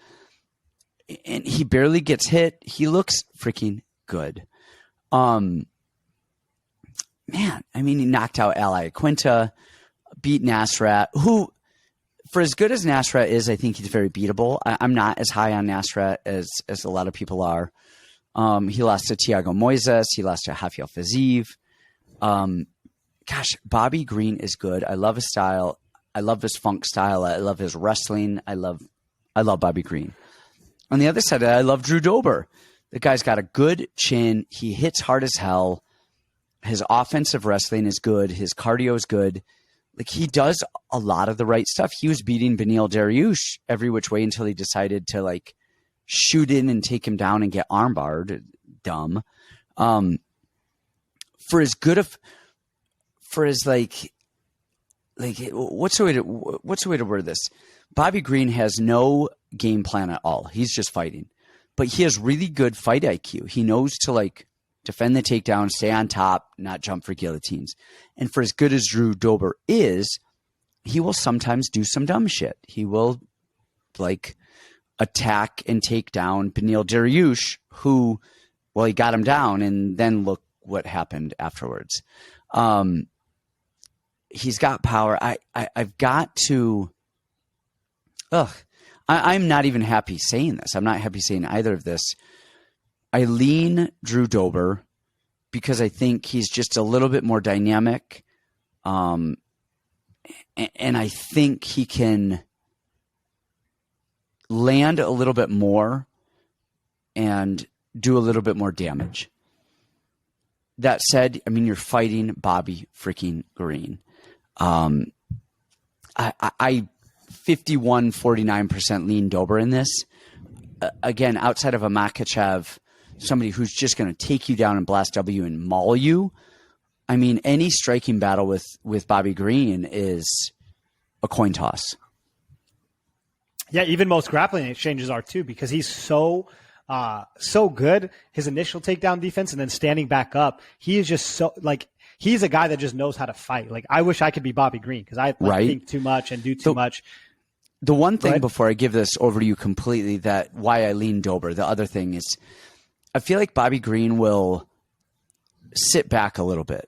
and he barely gets hit. He looks freaking good. Man, I mean, he knocked out Ally Quinta, beat Nasrat, who, for as good as Nasrat is, I think he's very beatable. I'm not as high on Nasrat as a lot of people are. He lost to Thiago Moises. He lost to Rafael Fiziev. Gosh, Bobby Green is good. I love his style. I love his funk style. I love his wrestling. I love Bobby Green. On the other side, I love Drew Dober. The guy's got a good chin. He hits hard as hell. His offensive wrestling is good. His cardio is good. Like, he does a lot of the right stuff. He was beating Beneil Dariush every which way until he decided to, like, shoot in and take him down and get armbarred. Dumb. For as what's the way to word this? Bobby Green has no game plan at all. He's just fighting, but he has really good fight IQ. He knows to, like, defend the takedown, stay on top, not jump for guillotines. And for as good as Drew Dober is, he will sometimes do some dumb shit. He will, like, attack and take down Beneil Dariush, who, well, he got him down, and then look what happened afterwards. He's got power. I've got to. I'm not even happy saying this. I'm not happy saying either of this. I lean Drew Dober because I think he's just a little bit more dynamic. And I think he can land a little bit more and do a little bit more damage. That said, I mean, you're fighting Bobby freaking Green. I 51-49% lean Dober in this. Again, outside of a Makachev, somebody who's just going to take you down and blast W and maul you, I mean, any striking battle with Bobby Green is a coin toss. Yeah, even most grappling exchanges are too, because he's so good. His initial takedown defense and then standing back up, he is just so like he's a guy that just knows how to fight. Like I wish I could be Bobby Green because I think too much and do too much. The one thing before I give this over to you completely, that why I lean Dober. The other thing is, I feel like Bobby Green will sit back a little bit,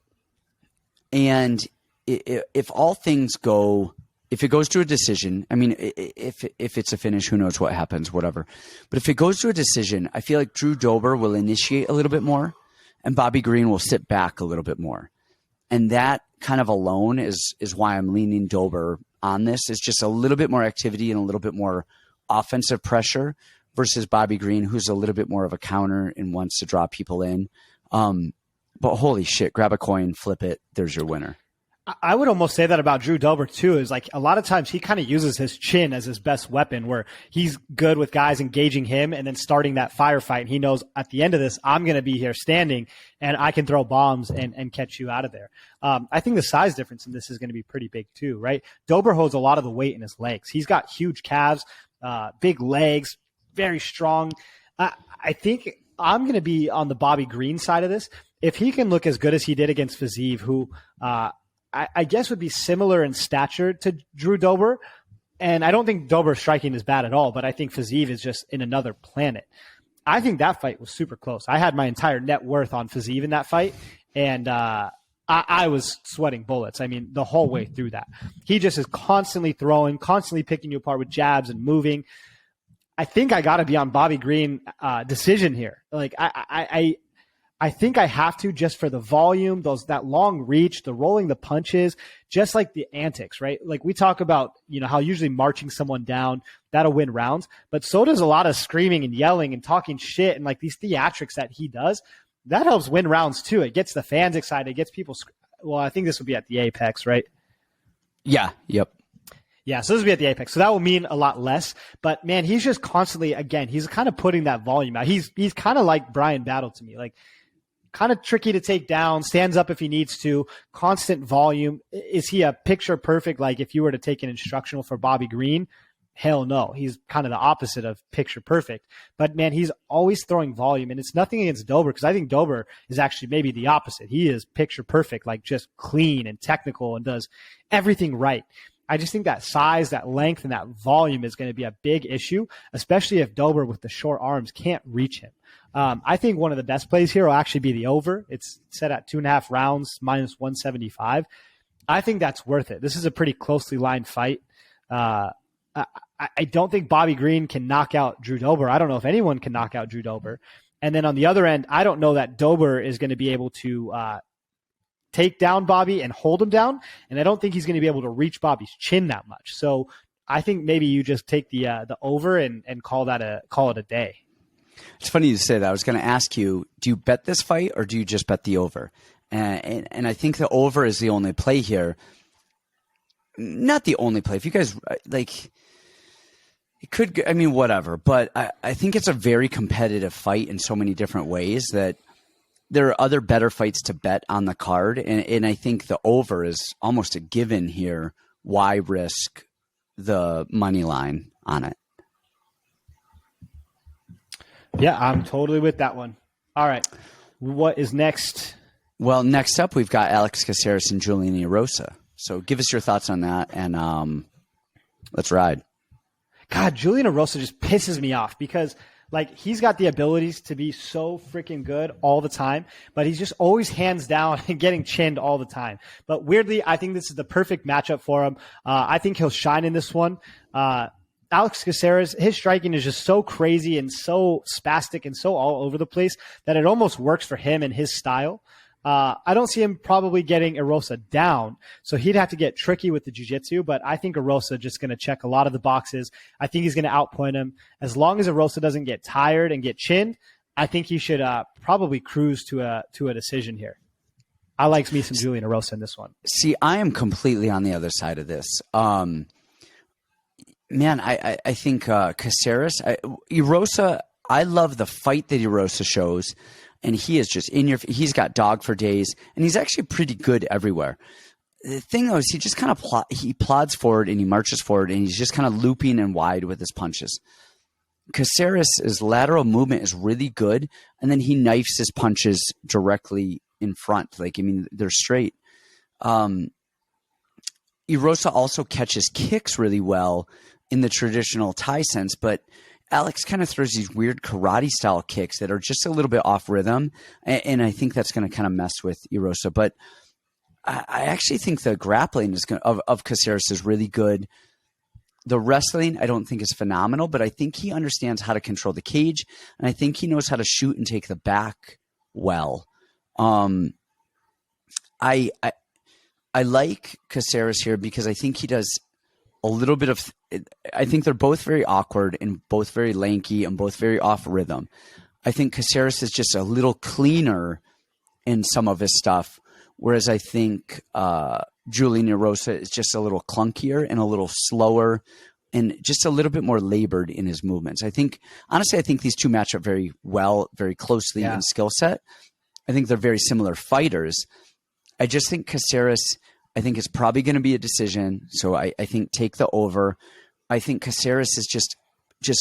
and if all things go. If it goes to a decision, I mean, if it's a finish, who knows what happens, whatever. But if it goes to a decision, I feel like Drew Dober will initiate a little bit more and Bobby Green will sit back a little bit more. And that kind of alone is why I'm leaning Dober on this. It's just a little bit more activity and a little bit more offensive pressure versus Bobby Green, who's a little bit more of a counter and wants to draw people in. But holy shit, grab a coin, flip it, there's your winner. I would almost say that about Drew Dober too, is like a lot of times he kind of uses his chin as his best weapon, where he's good with guys engaging him and then starting that firefight. And he knows at the end of this, I'm going to be here standing and I can throw bombs and catch you out of there. I think the size difference in this is going to be pretty big too, right? Dober holds a lot of the weight in his legs. He's got huge calves, big legs, very strong. I think I'm going to be on the Bobby Green side of this. If he can look as good as he did against Fiziev, who, I guess would be similar in stature to Drew Dober. And I don't think Dober's striking is bad at all, but I think Fiziev is just in another planet. I think that fight was super close. I had my entire net worth on Fiziev in that fight, and I was sweating bullets. I mean, the whole way through that. He just is constantly throwing, constantly picking you apart with jabs and moving. I think I got to be on Bobby Green decision here. Like, I think I have to, just for the volume, that long reach, the rolling the punches, just like the antics, right? Like we talk about, how usually marching someone down, that'll win rounds, but so does a lot of screaming and yelling and talking shit and like these theatrics that he does. That helps win rounds too. It gets the fans excited. It gets people. Well, I think this will be at the Apex, right? Yeah. Yep. Yeah, so this will be at the Apex. So that will mean a lot less. But man, he's just constantly, again, he's kind of putting that volume out. He's kind of like Brian Battle to me. Like, kind of tricky to take down, stands up if he needs to, constant volume. Is he a picture perfect, like if you were to take an instructional for Bobby Green? Hell no. He's kind of the opposite of picture perfect. But man, he's always throwing volume, and it's nothing against Dober, because I think Dober is actually maybe the opposite. He is picture perfect, like just clean and technical and does everything right. I just think that size, that length, and that volume is going to be a big issue, especially if Dober with the short arms can't reach him. I think one of the best plays here will actually be the over. It's set at 2.5 rounds, minus 175. I think that's worth it. This is a pretty closely lined fight. I don't think Bobby Green can knock out Drew Dober. I don't know if anyone can knock out Drew Dober. And then on the other end, I don't know that Dober is going to be able to take down Bobby and hold him down. And I don't think he's going to be able to reach Bobby's chin that much. So I think maybe you just take the over and call it a day. It's funny you say that. I was going to ask you, do you bet this fight or do you just bet the over? And I think the over is the only play here. Not the only play. If you guys like, it could, I mean, whatever. But I think it's a very competitive fight in so many different ways that there are other better fights to bet on the card. And I think the over is almost a given here. Why risk the money line on it? Yeah, I'm totally with that one. All right. What is next? Well, next up, we've got Alex Caceres and Julian Erosa. So give us your thoughts on that, and let's ride. God, Julian Erosa just pisses me off because, like, he's got the abilities to be so freaking good all the time, but he's just always hands down and getting chinned all the time. But weirdly, I think this is the perfect matchup for him. I think he'll shine in this one. Alex Caceres, his striking is just so crazy and so spastic and so all over the place that it almost works for him and his style. I don't see him probably getting Erosa down, so he'd have to get tricky with the jiu-jitsu, but I think Erosa just going to check a lot of the boxes. I think he's going to outpoint him. As long as Erosa doesn't get tired and get chinned, I think he should probably cruise to a decision here. I like me some Julian Erosa in this one. See, I am completely on the other side of this. Man, I think Caceres, Erosa, I love the fight that Erosa shows. and he is just he's got dog for days, and he's actually pretty good everywhere. The thing though is he just kind of he plods forward and he marches forward, and he's just kind of looping and wide with his punches. Caceres' lateral movement is really good, and then he knifes his punches directly in front. Like, I mean, they're straight. Erosa also catches kicks really well in the traditional Thai sense, but Alex kind of throws these weird karate style kicks that are just a little bit off rhythm, and I think that's going to kind of mess with Erosa. But I actually think the grappling of Caceres is really good. The wrestling, I don't think is phenomenal, but I think he understands how to control the cage, and I think he knows how to shoot and take the back well. I like Caceres here because I think he does a little bit of. I think they're both very awkward and both very lanky and both very off rhythm. I think Caceres is just a little cleaner in some of his stuff, whereas I think Julian Erosa is just a little clunkier and a little slower and just a little bit more labored in his movements. I think these two match up very well, very closely in skill set. I think they're very similar fighters. I just think Caceres, I think it's probably going to be a decision. So I think take the over. I think Caceres is just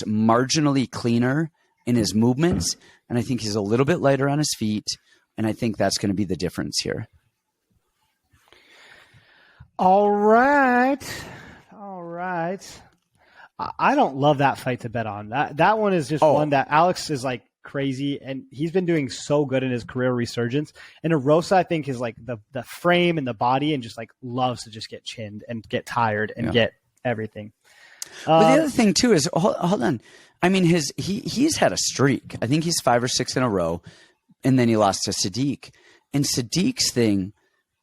marginally cleaner in his movements, and I think he's a little bit lighter on his feet, and I think that's going to be the difference here. All right. I don't love that fight to bet on. That one is just one that Alex is like crazy, and he's been doing so good in his career resurgence. And Erosa, I think, is like the frame and the body, and just like loves to just get chinned and get tired and get everything. But the other thing too is hold on. I mean, he's had a streak. I think he's 5 or 6 in a row, and then he lost to Sadiq. And Sadiq's thing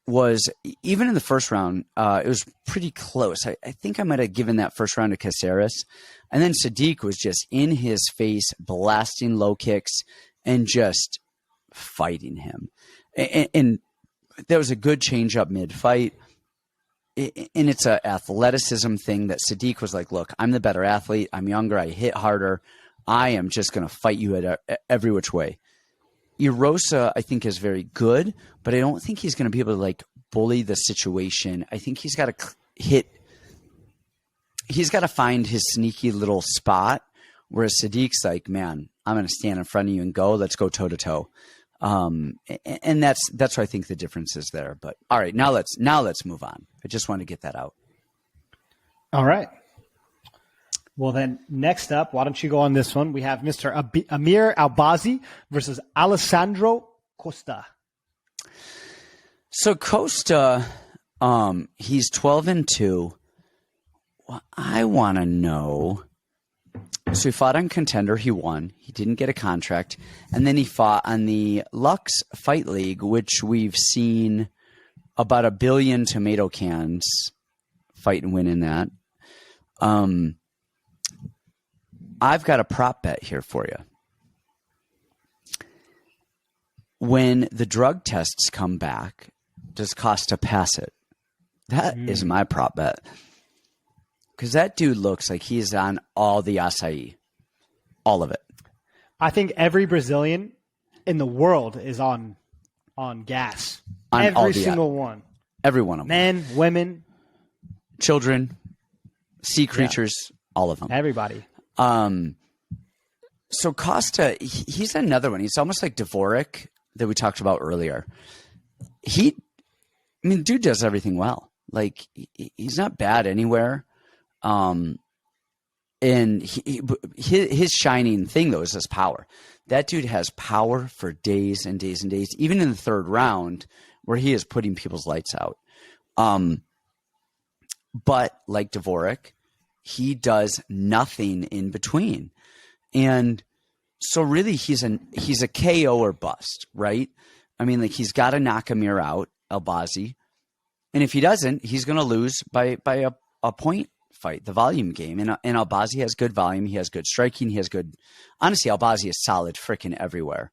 was, even in the first round, it was pretty close. I think I might have given that first round to Caceres. And then Sadiq was just in his face, blasting low kicks and just fighting him. And there was a good change up mid-fight. And it's an athleticism thing that Sadiq was like, look, I'm the better athlete. I'm younger. I hit harder. I am just going to fight you at every which way. Erosa, I think, is very good, but I don't think he's going to be able to like bully the situation. I think he's got to he's got to find his sneaky little spot, whereas Sadiq's like, man, I'm going to stand in front of you and go. Let's go toe to toe. And that's what I think the difference is there. But all right, now let's move on. I just want to get that out. All right. Well, then next up, why don't you go on this one? We have Mr. Amir Albazi versus Alessandro Costa. So Costa, he's 12-2. Well, I want to know. So he fought on Contender. He won. He didn't get a contract. And then he fought on the Lux Fight League, which we've seen about 1 billion tomato cans fight and win in that. I've got a prop bet here for you. When the drug tests come back, does Costa pass it? That is my prop bet. Because that dude looks like he's on all the acai. All of it. I think every Brazilian in the world is on gas. On every single one. Every one of them. Men, women. Children. Sea creatures. All of them. Everybody. So Costa, he's another one. He's almost like Dvorak that we talked about earlier. Dude does everything well. Like, he's not bad anywhere. And his shining thing, though, is his power. That dude has power for days and days and days, even in the third round where he is putting people's lights out. But like Dvorak, he does nothing in between. And so really he's a KO or bust, right? I mean, like, he's got to knock Amir out, Albazi. And if he doesn't, he's going to lose by a point fight, the volume game. And Albazi has good volume. He has good striking. He has good – honestly, Albazi is solid freaking everywhere.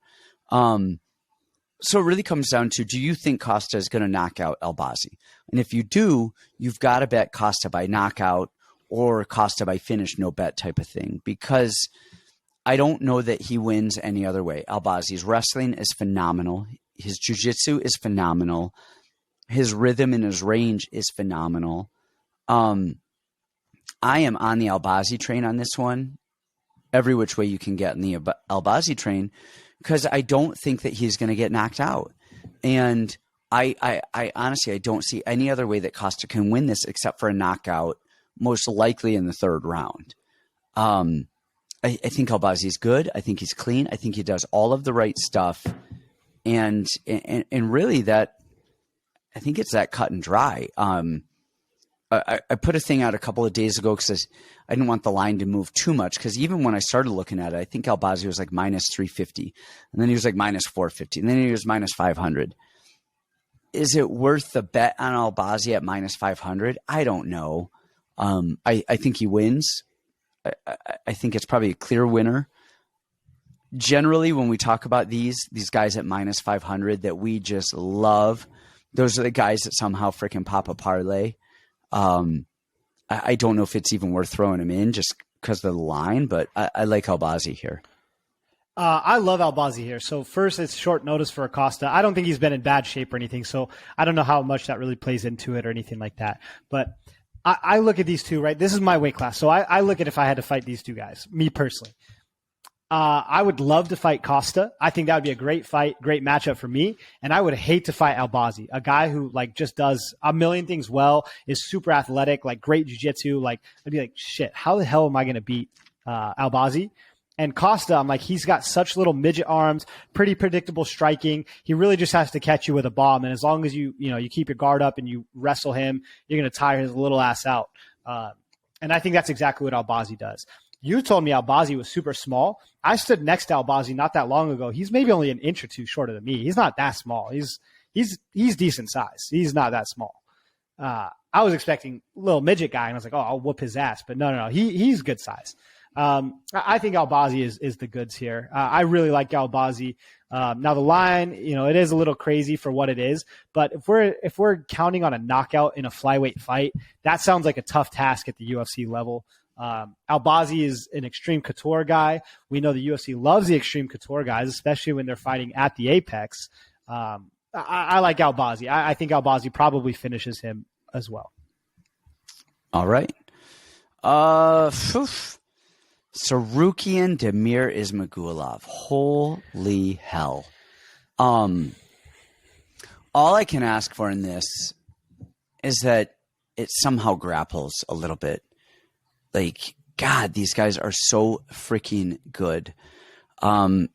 So it really comes down to, do you think Costa is going to knock out Albazi? And if you do, you've got to bet Costa by knockout or Costa by finish, no bet type of thing. Because I don't know that he wins any other way. Albazi's wrestling is phenomenal. His jiu-jitsu is phenomenal. His rhythm and his range is phenomenal. I am on the Albazi train on this one. Every which way you can get in the Albazi train, because I don't think that he's going to get knocked out. And I honestly, I don't see any other way that Costa can win this except for a knockout, most likely in the third round. I think Albazi's good. I think he's clean. I think he does all of the right stuff. And really that, I think it's that cut and dry. I put a thing out a couple of days ago because I didn't want the line to move too much, because even when I started looking at it, I think Albazi was like minus 350, and then he was like minus 450, and then he was minus 500. Is it worth the bet on Albazi at minus 500? I don't know. I think he wins. I think it's probably a clear winner. Generally, when we talk about these guys at minus 500 that we just love, those are the guys that somehow freaking pop a parlay. I don't know if it's even worth throwing him in just because of the line, but I like Albazi here. I love Albazi here. So first, it's short notice for Acosta. I don't think he's been in bad shape or anything, so I don't know how much that really plays into it or anything like that. But I look at these two, right? This is my weight class. So I look at if I had to fight these two guys, me personally. I would love to fight Costa. I think that would be a great fight, great matchup for me. And I would hate to fight Albazi, a guy who like just does a million things well, is super athletic, like great jiu-jitsu. Like I'd be like, shit, how the hell am I going to beat Albazi? And Costa, I'm like, he's got such little midget arms, pretty predictable striking. He really just has to catch you with a bomb. And as long as you keep your guard up and you wrestle him, you're going to tire his little ass out. And I think that's exactly what Albazi does. You told me Albazi was super small. I stood next to Albazi not that long ago. He's maybe only an inch or two shorter than me. He's not that small. He's decent size. He's not that small. I was expecting a little midget guy, and I was like, oh, I'll whoop his ass. But no. He's good size. I think Albazi is the goods here. I really like Albazi. Now the line, it is a little crazy for what it is, but if we're counting on a knockout in a flyweight fight, that sounds like a tough task at the UFC level. Albazi is an extreme couture guy. We know the UFC loves the extreme couture guys, especially when they're fighting at the apex. I like Albazi. I think Albazi probably finishes him as well. All right. Sarukian Damir Ismagulov. Holy hell. All I can ask for in this is that it somehow grapples a little bit. Like, God, these guys are so freaking good. Let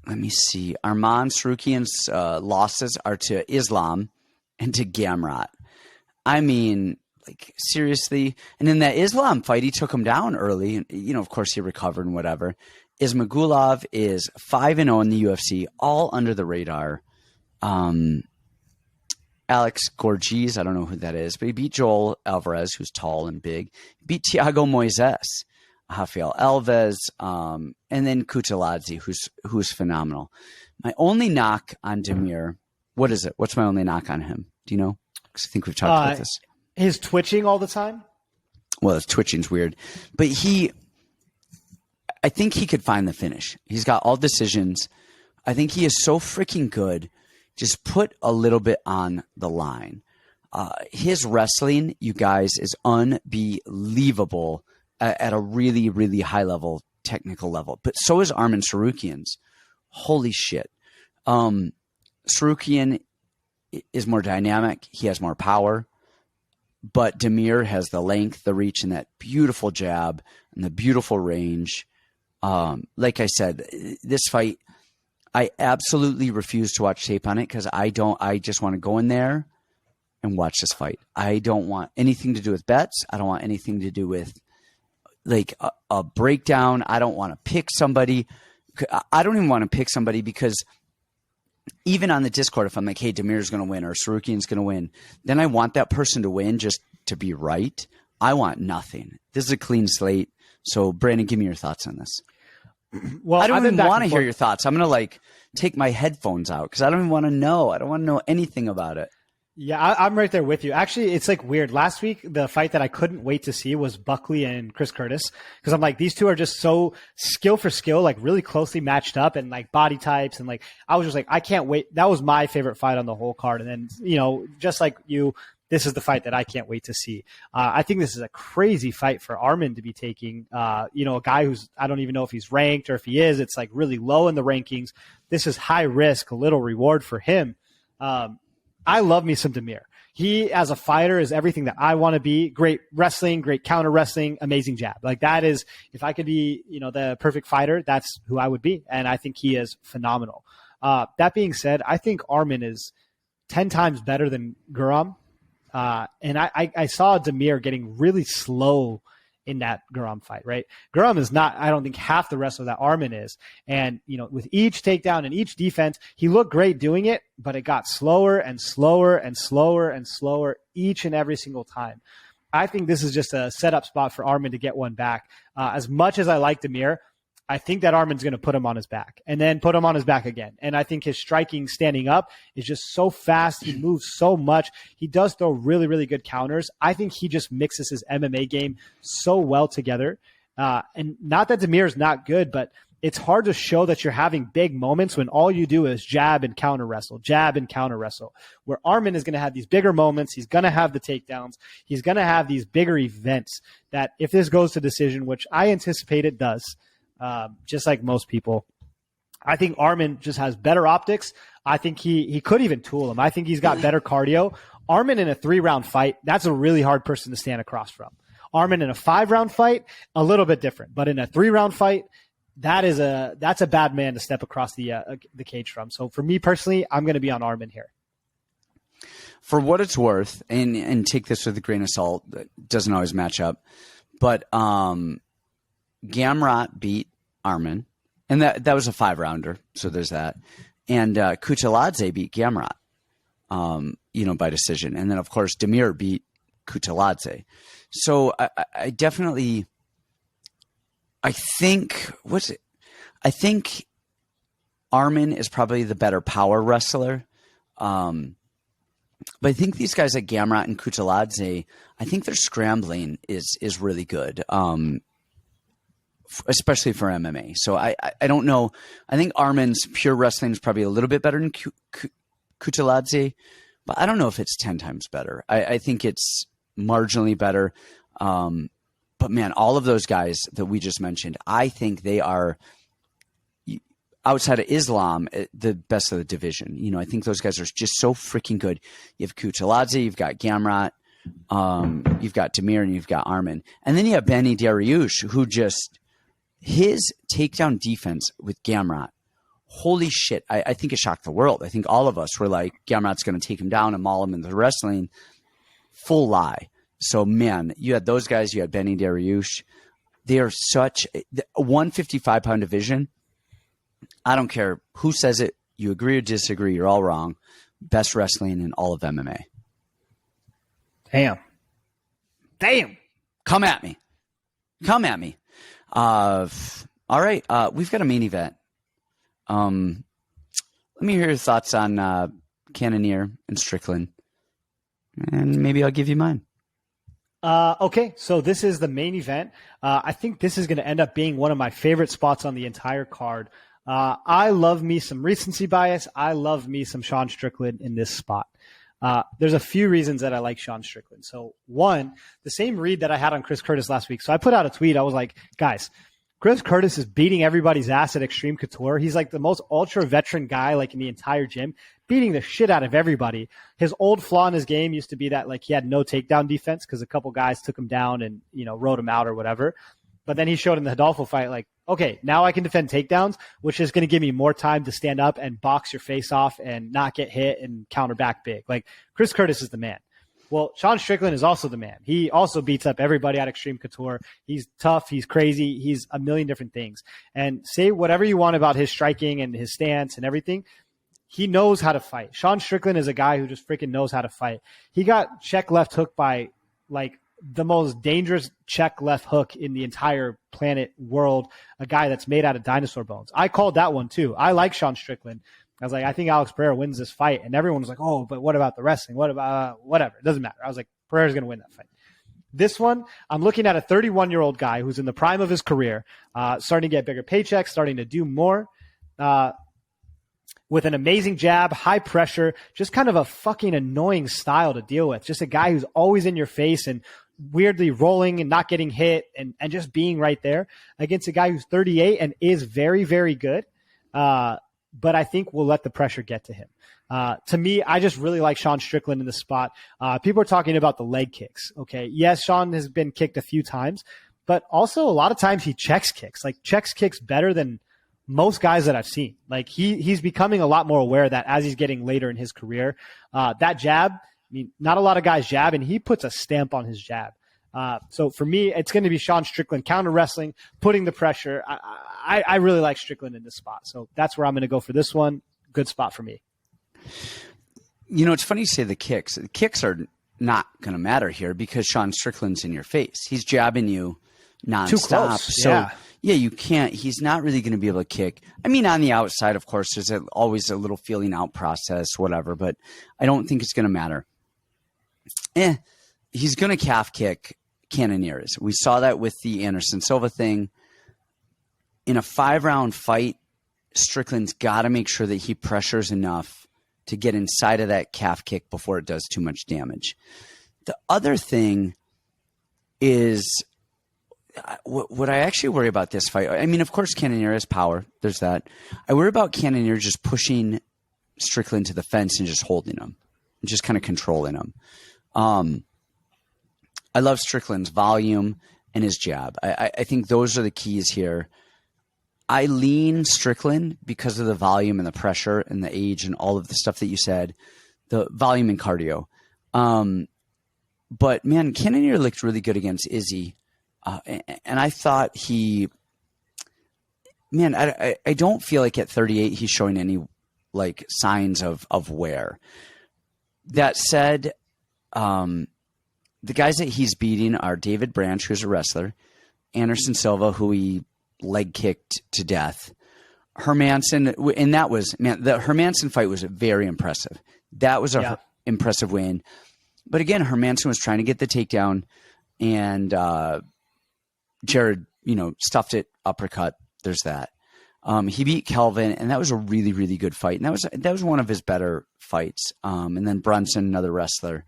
me see. Arman Sarukian's losses are to Islam and to Gamrot. I mean, like, seriously. And in that Islam fight, he took him down early. And, of course, he recovered and whatever. Ismagulov is 5-0 in the UFC, all under the radar. Alex Gorgees, I don't know who that is, but he beat Joel Alvarez, who's tall and big. He beat Thiago Moises, Rafael Alves, and then Kutaladze, who's phenomenal. My only knock on Damir, what is it? What's my only knock on him? Do you know? Because I think we've talked about this. His twitching all the time? Well, his twitching's weird. But I think he could find the finish. He's got all decisions. I think he is so freaking good. Just put a little bit on the line. His wrestling, you guys, is unbelievable at a really, really high level, technical level. But so is Arman Sarukian's. Holy shit. Sarukian is more dynamic. He has more power. But Damir has the length, the reach, and that beautiful jab and the beautiful range. Like I said, this fight, I absolutely refuse to watch tape on it because I just want to go in there and watch this fight. I don't want anything to do with bets. I don't want anything to do with like a breakdown. I don't want to pick somebody. I don't even want to pick somebody because even on the Discord, if I'm like, hey, Damir's going to win or Sarukian's going to win, then I want that person to win just to be right. I want nothing. This is a clean slate. So, Brandon, give me your thoughts on this. Well, I don't even want to hear your thoughts. I'm going to take my headphones out because I don't even want to know. I don't want to know anything about it. Yeah, I'm right there with you. Actually, it's like weird. Last week, the fight that I couldn't wait to see was Buckley and Chris Curtis, because I'm like, these two are just so skill for skill, like really closely matched up, and like body types, and like I was just like, I can't wait. That was my favorite fight on the whole card. And then, just like you, this is the fight that I can't wait to see. I think this is a crazy fight for Armin to be taking. A guy who's, I don't even know if he's ranked, or if he is, it's like really low in the rankings. This is high risk, little reward for him. I love me some Demir. He, as a fighter, is everything that I want to be. Great wrestling, great counter wrestling, amazing jab. Like that is, if I could be, the perfect fighter, that's who I would be. And I think he is phenomenal. That being said, I think Armin is 10 times better than Guram. And I saw Demir getting really slow in that Guram fight, right? Guram is not, I don't think, half the wrestler that Armin is. And, with each takedown and each defense, he looked great doing it, but it got slower and slower and slower and slower each and every single time. I think this is just a setup spot for Armin to get one back. As much as I like Demir, I think that Armin's going to put him on his back and then put him on his back again. And I think his striking standing up is just so fast. He moves so much. He does throw really, really good counters. I think he just mixes his MMA game so well together. And not that Demir is not good, but it's hard to show that you're having big moments when all you do is jab and counter wrestle, where Armin is going to have these bigger moments. He's going to have the takedowns. He's going to have these bigger events that if this goes to decision, which I anticipate it does, just like most people, I think Armin just has better optics. I think he could even tool him. I think he's got better cardio. Armin in a 3-round fight, that's a really hard person to stand across from. Armin in a 5-round fight, a little bit different. But in a 3-round fight, that's a bad man to step across the cage from. So for me personally, I'm going to be on Armin here. For what it's worth, and take this with a grain of salt, that doesn't always match up, but Gamrot beat Armin, and that was a 5-rounder, so there's that. And Kutaladze beat Gamrot, by decision. And then, of course, Demir beat Kutaladze. So I definitely – I think Armin is probably the better power wrestler. But I think these guys like Gamrot and Kutaladze, I think their scrambling is really good. Especially for MMA. So I don't know. I think Armin's pure wrestling is probably a little bit better than Kutaladze, but I don't know if it's 10 times better. I think it's marginally better. But man, all of those guys that we just mentioned, I think they are, outside of Islam, the best of the division. I think those guys are just so freaking good. You have Kutaladze, you've got Gamrot, you've got Demir, and you've got Armin. And then you have Benny Dariush, who just... his takedown defense with Gamrot, holy shit, I think it shocked the world. I think all of us were like, Gamrot's going to take him down and maul him in the wrestling. Full lie. So, man, you had those guys. You had Benny Dariush. They are such – 155-pound division, I don't care who says it. You agree or disagree, you're all wrong. Best wrestling in all of MMA. Damn. Come at me. All right. We've got a main event. Let me hear your thoughts on Cannonier and Strickland, and maybe I'll give you mine. Okay, so this is the main event. I think this is going to end up being one of my favorite spots on the entire card. I love me some recency bias. I love me some Sean Strickland in this spot. There's a few reasons that I like Sean Strickland. So one, the same read that I had on Chris Curtis last week. So I put out a tweet. I was like, guys, Chris Curtis is beating everybody's ass at Extreme Couture. He's like the most ultra veteran guy like in the entire gym, beating the shit out of everybody. His old flaw in his game used to be that like he had no takedown defense because a couple guys took him down and, wrote him out or whatever. But then he showed in the Hidalgo fight, like, okay, now I can defend takedowns, which is going to give me more time to stand up and box your face off and not get hit and counter back big. Like, Chris Curtis is the man. Well, Sean Strickland is also the man. He also beats up everybody at Extreme Couture. He's tough. He's crazy. He's a million different things. And say whatever you want about his striking and his stance and everything, he knows how to fight. Sean Strickland is a guy who just freaking knows how to fight. He got check left hook by, like, the most dangerous check left hook in the entire planet world, a guy that's made out of dinosaur bones. I called that one too. I like Sean Strickland. I was like, I think Alex Pereira wins this fight. And everyone was like, oh, but what about the wrestling? What about whatever? It doesn't matter. I was like, Pereira's going to win that fight. This one, I'm looking at a 31-year-old guy who's in the prime of his career, starting to get bigger paychecks, starting to do more, with an amazing jab, high pressure, just kind of a fucking annoying style to deal with. Just a guy who's always in your face and weirdly rolling and not getting hit and just being right there against a guy who's 38 and is very, very good. But I think we'll let the pressure get to him. To me, I just really like Sean Strickland in the spot. People are talking about the leg kicks. Okay. Yes, Sean has been kicked a few times, but also a lot of times he checks kicks better than most guys that I've seen. Like he's becoming a lot more aware of that as he's getting later in his career. That jab, I mean, not a lot of guys jab, and he puts a stamp on his jab. So for me, it's going to be Sean Strickland counter wrestling, putting the pressure. I really like Strickland in this spot. So that's where I'm going to go for this one. Good spot for me. You know, it's funny you say the kicks. The kicks are not going to matter here because Sean Strickland's in your face. He's jabbing you nonstop. Too close. So yeah, you can't. He's not really going to be able to kick. I mean, on the outside, of course, there's always a little feeling out process, whatever. But I don't think it's going to matter. He's going to calf kick Cannonier. We saw that with the Anderson Silva thing. In a 5-round fight, Strickland's got to make sure that he pressures enough to get inside of that calf kick before it does too much damage. The other thing is what I actually worry about this fight. I mean, of course, Cannonier has power. There's that. I worry about Cannonier just pushing Strickland to the fence and just holding him and just kind of controlling him. I love Strickland's volume and his jab. I think those are the keys here. I lean Strickland because of the volume and the pressure and the age and all of the stuff that you said, the volume and cardio. But man, Cannonier looked really good against Izzy. And I thought I don't feel like at 38, he's showing any like signs of wear. That said, the guys that he's beating are David Branch, who's a wrestler, Anderson Silva, who he leg kicked to death, Hermanson, and that was, the Hermanson fight was very impressive. That was a impressive win. But again, Hermanson was trying to get the takedown, and Jared, stuffed it, uppercut. There's that. He beat Kelvin, and that was a really, really good fight. And that was one of his better fights. And then Brunson, another wrestler.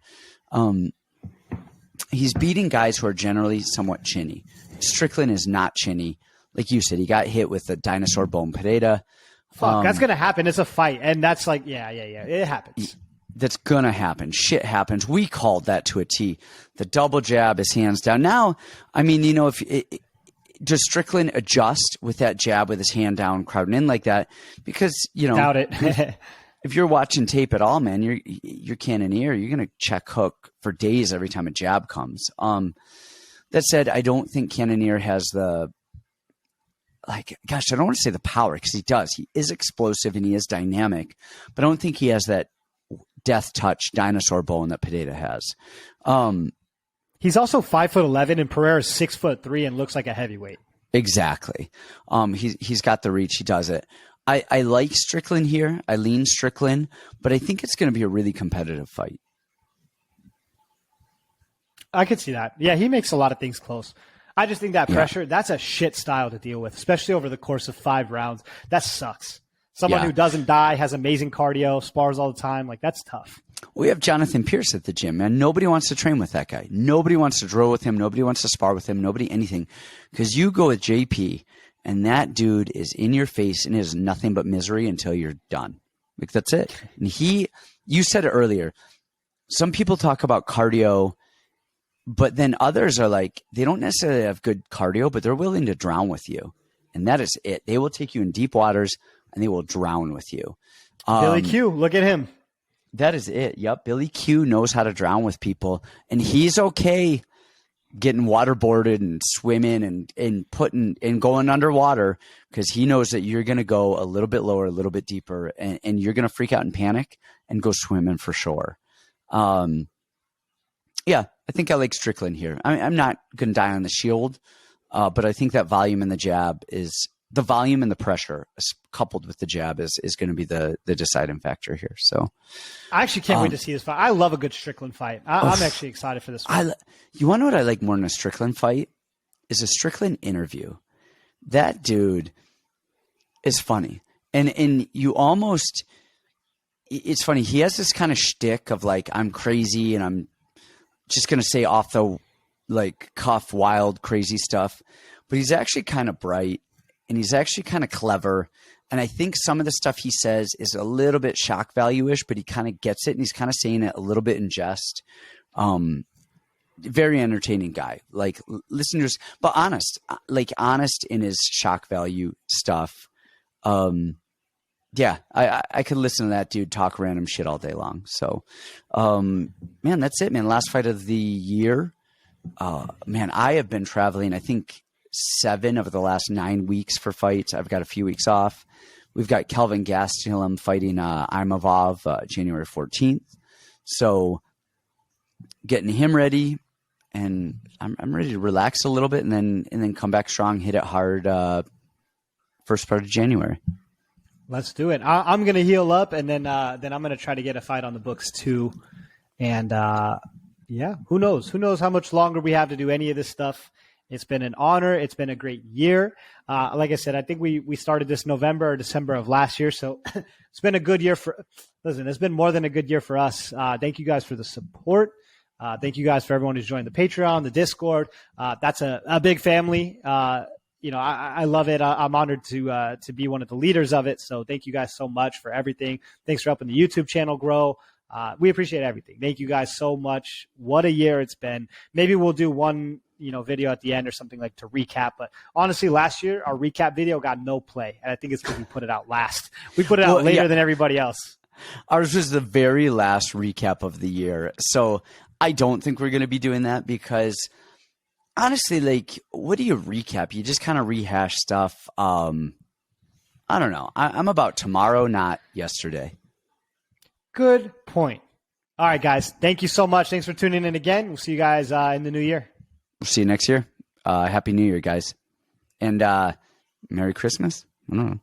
He's beating guys who are generally somewhat chinny. Strickland is not chinny. Like you said, he got hit with the dinosaur bone Pereira. Fuck, that's going to happen. It's a fight. And that's like, yeah. It happens. That's going to happen. Shit happens. We called that to a T. The double jab is hands down. Now, I mean, does Strickland adjust with that jab with his hand down, crowding in like that? Because, doubt it. if you're watching tape at all, man, you're Cannonier. You're going to check hook for days every time a jab comes. That said, I don't think Cannonier has the, I don't want to say the power because he does. He is explosive and he is dynamic, but I don't think he has that death touch dinosaur bone that Pereira has. He's also 5'11" and Pereira's 6'3" and looks like a heavyweight. Exactly. He's got the reach. He does it. I like Strickland here. I lean Strickland, but I think it's going to be a really competitive fight. I could see that. Yeah, he makes a lot of things close. I just think that pressure, that's a shit style to deal with, especially over the course of 5 rounds. That sucks. Someone who doesn't die, has amazing cardio, spars all the time. Like, that's tough. We have Jonathan Pierce at the gym, man. Nobody wants to train with that guy. Nobody wants to drill with him. Nobody wants to spar with him. Nobody anything. Because you go with JP, and that dude is in your face and is nothing but misery until you're done. Like, that's it. And you said it earlier. Some people talk about cardio, but then others are like, they don't necessarily have good cardio, but they're willing to drown with you. And that is it. They will take you in deep waters and they will drown with you. Billy Q, look at him. That is it. Yep. Billy Q knows how to drown with people, and he's okay getting waterboarded and swimming and putting and going underwater because he knows that you're going to go a little bit lower, a little bit deeper, and you're going to freak out and panic and go swimming for sure. Yeah, I think I like Strickland here. I'm not going to die on the shield, but I think that volume in the jab is the volume and the pressure coupled with the jab is going to be the deciding factor here. So I actually can't wait to see this fight. I love a good Strickland fight. I'm actually excited for this one. You want to know what I like more than a Strickland fight? Is a Strickland interview. That dude is funny. And you almost, it's funny. He has this kind of shtick of like, I'm crazy and I'm just going to say off the like cuff, wild, crazy stuff. But he's actually kind of bright and he's actually kind of clever. And I think some of the stuff he says is a little bit shock value-ish, but he kind of gets it and he's kind of saying it a little bit in jest. Very entertaining guy, like listeners, but honest in his shock value stuff. Yeah, I could listen to that dude talk random shit all day long. So, man, that's it, man. Last fight of the year. Man, I have been traveling, I think 7 of the last 9 weeks for fights. I've got a few weeks off. We've got Kelvin Gastelum fighting Imavov January 14th. So getting him ready, and I'm ready to relax a little bit and then come back strong, hit it hard first part of January. Let's do it. I'm going to heal up, and then I'm going to try to get a fight on the books too. And yeah, who knows? Who knows how much longer we have to do any of this stuff? It's been an honor. It's been a great year. Like I said, I think we started this November or December of last year, so it's been a good year listen, it's been more than a good year for us. Thank you guys for the support. Thank you guys for everyone who's joined the Patreon, the Discord. That's a big family. I love it. I'm honored to be one of the leaders of it. So thank you guys so much for everything. Thanks for helping the YouTube channel grow. We appreciate everything. Thank you guys so much. What a year it's been. Maybe we'll do one, video at the end or something like to recap. But honestly, last year, our recap video got no play. And I think it's because we put it out last. We put it out later than everybody else. Ours was the very last recap of the year. So I don't think we're going to be doing that because honestly, like, what do you recap? You just kind of rehash stuff. I don't know. I'm about tomorrow, not yesterday. Good point. All right, guys. Thank you so much. Thanks for tuning in again. We'll see you guys in the new year. We'll see you next year. Happy New Year, guys. And Merry Christmas. I don't know.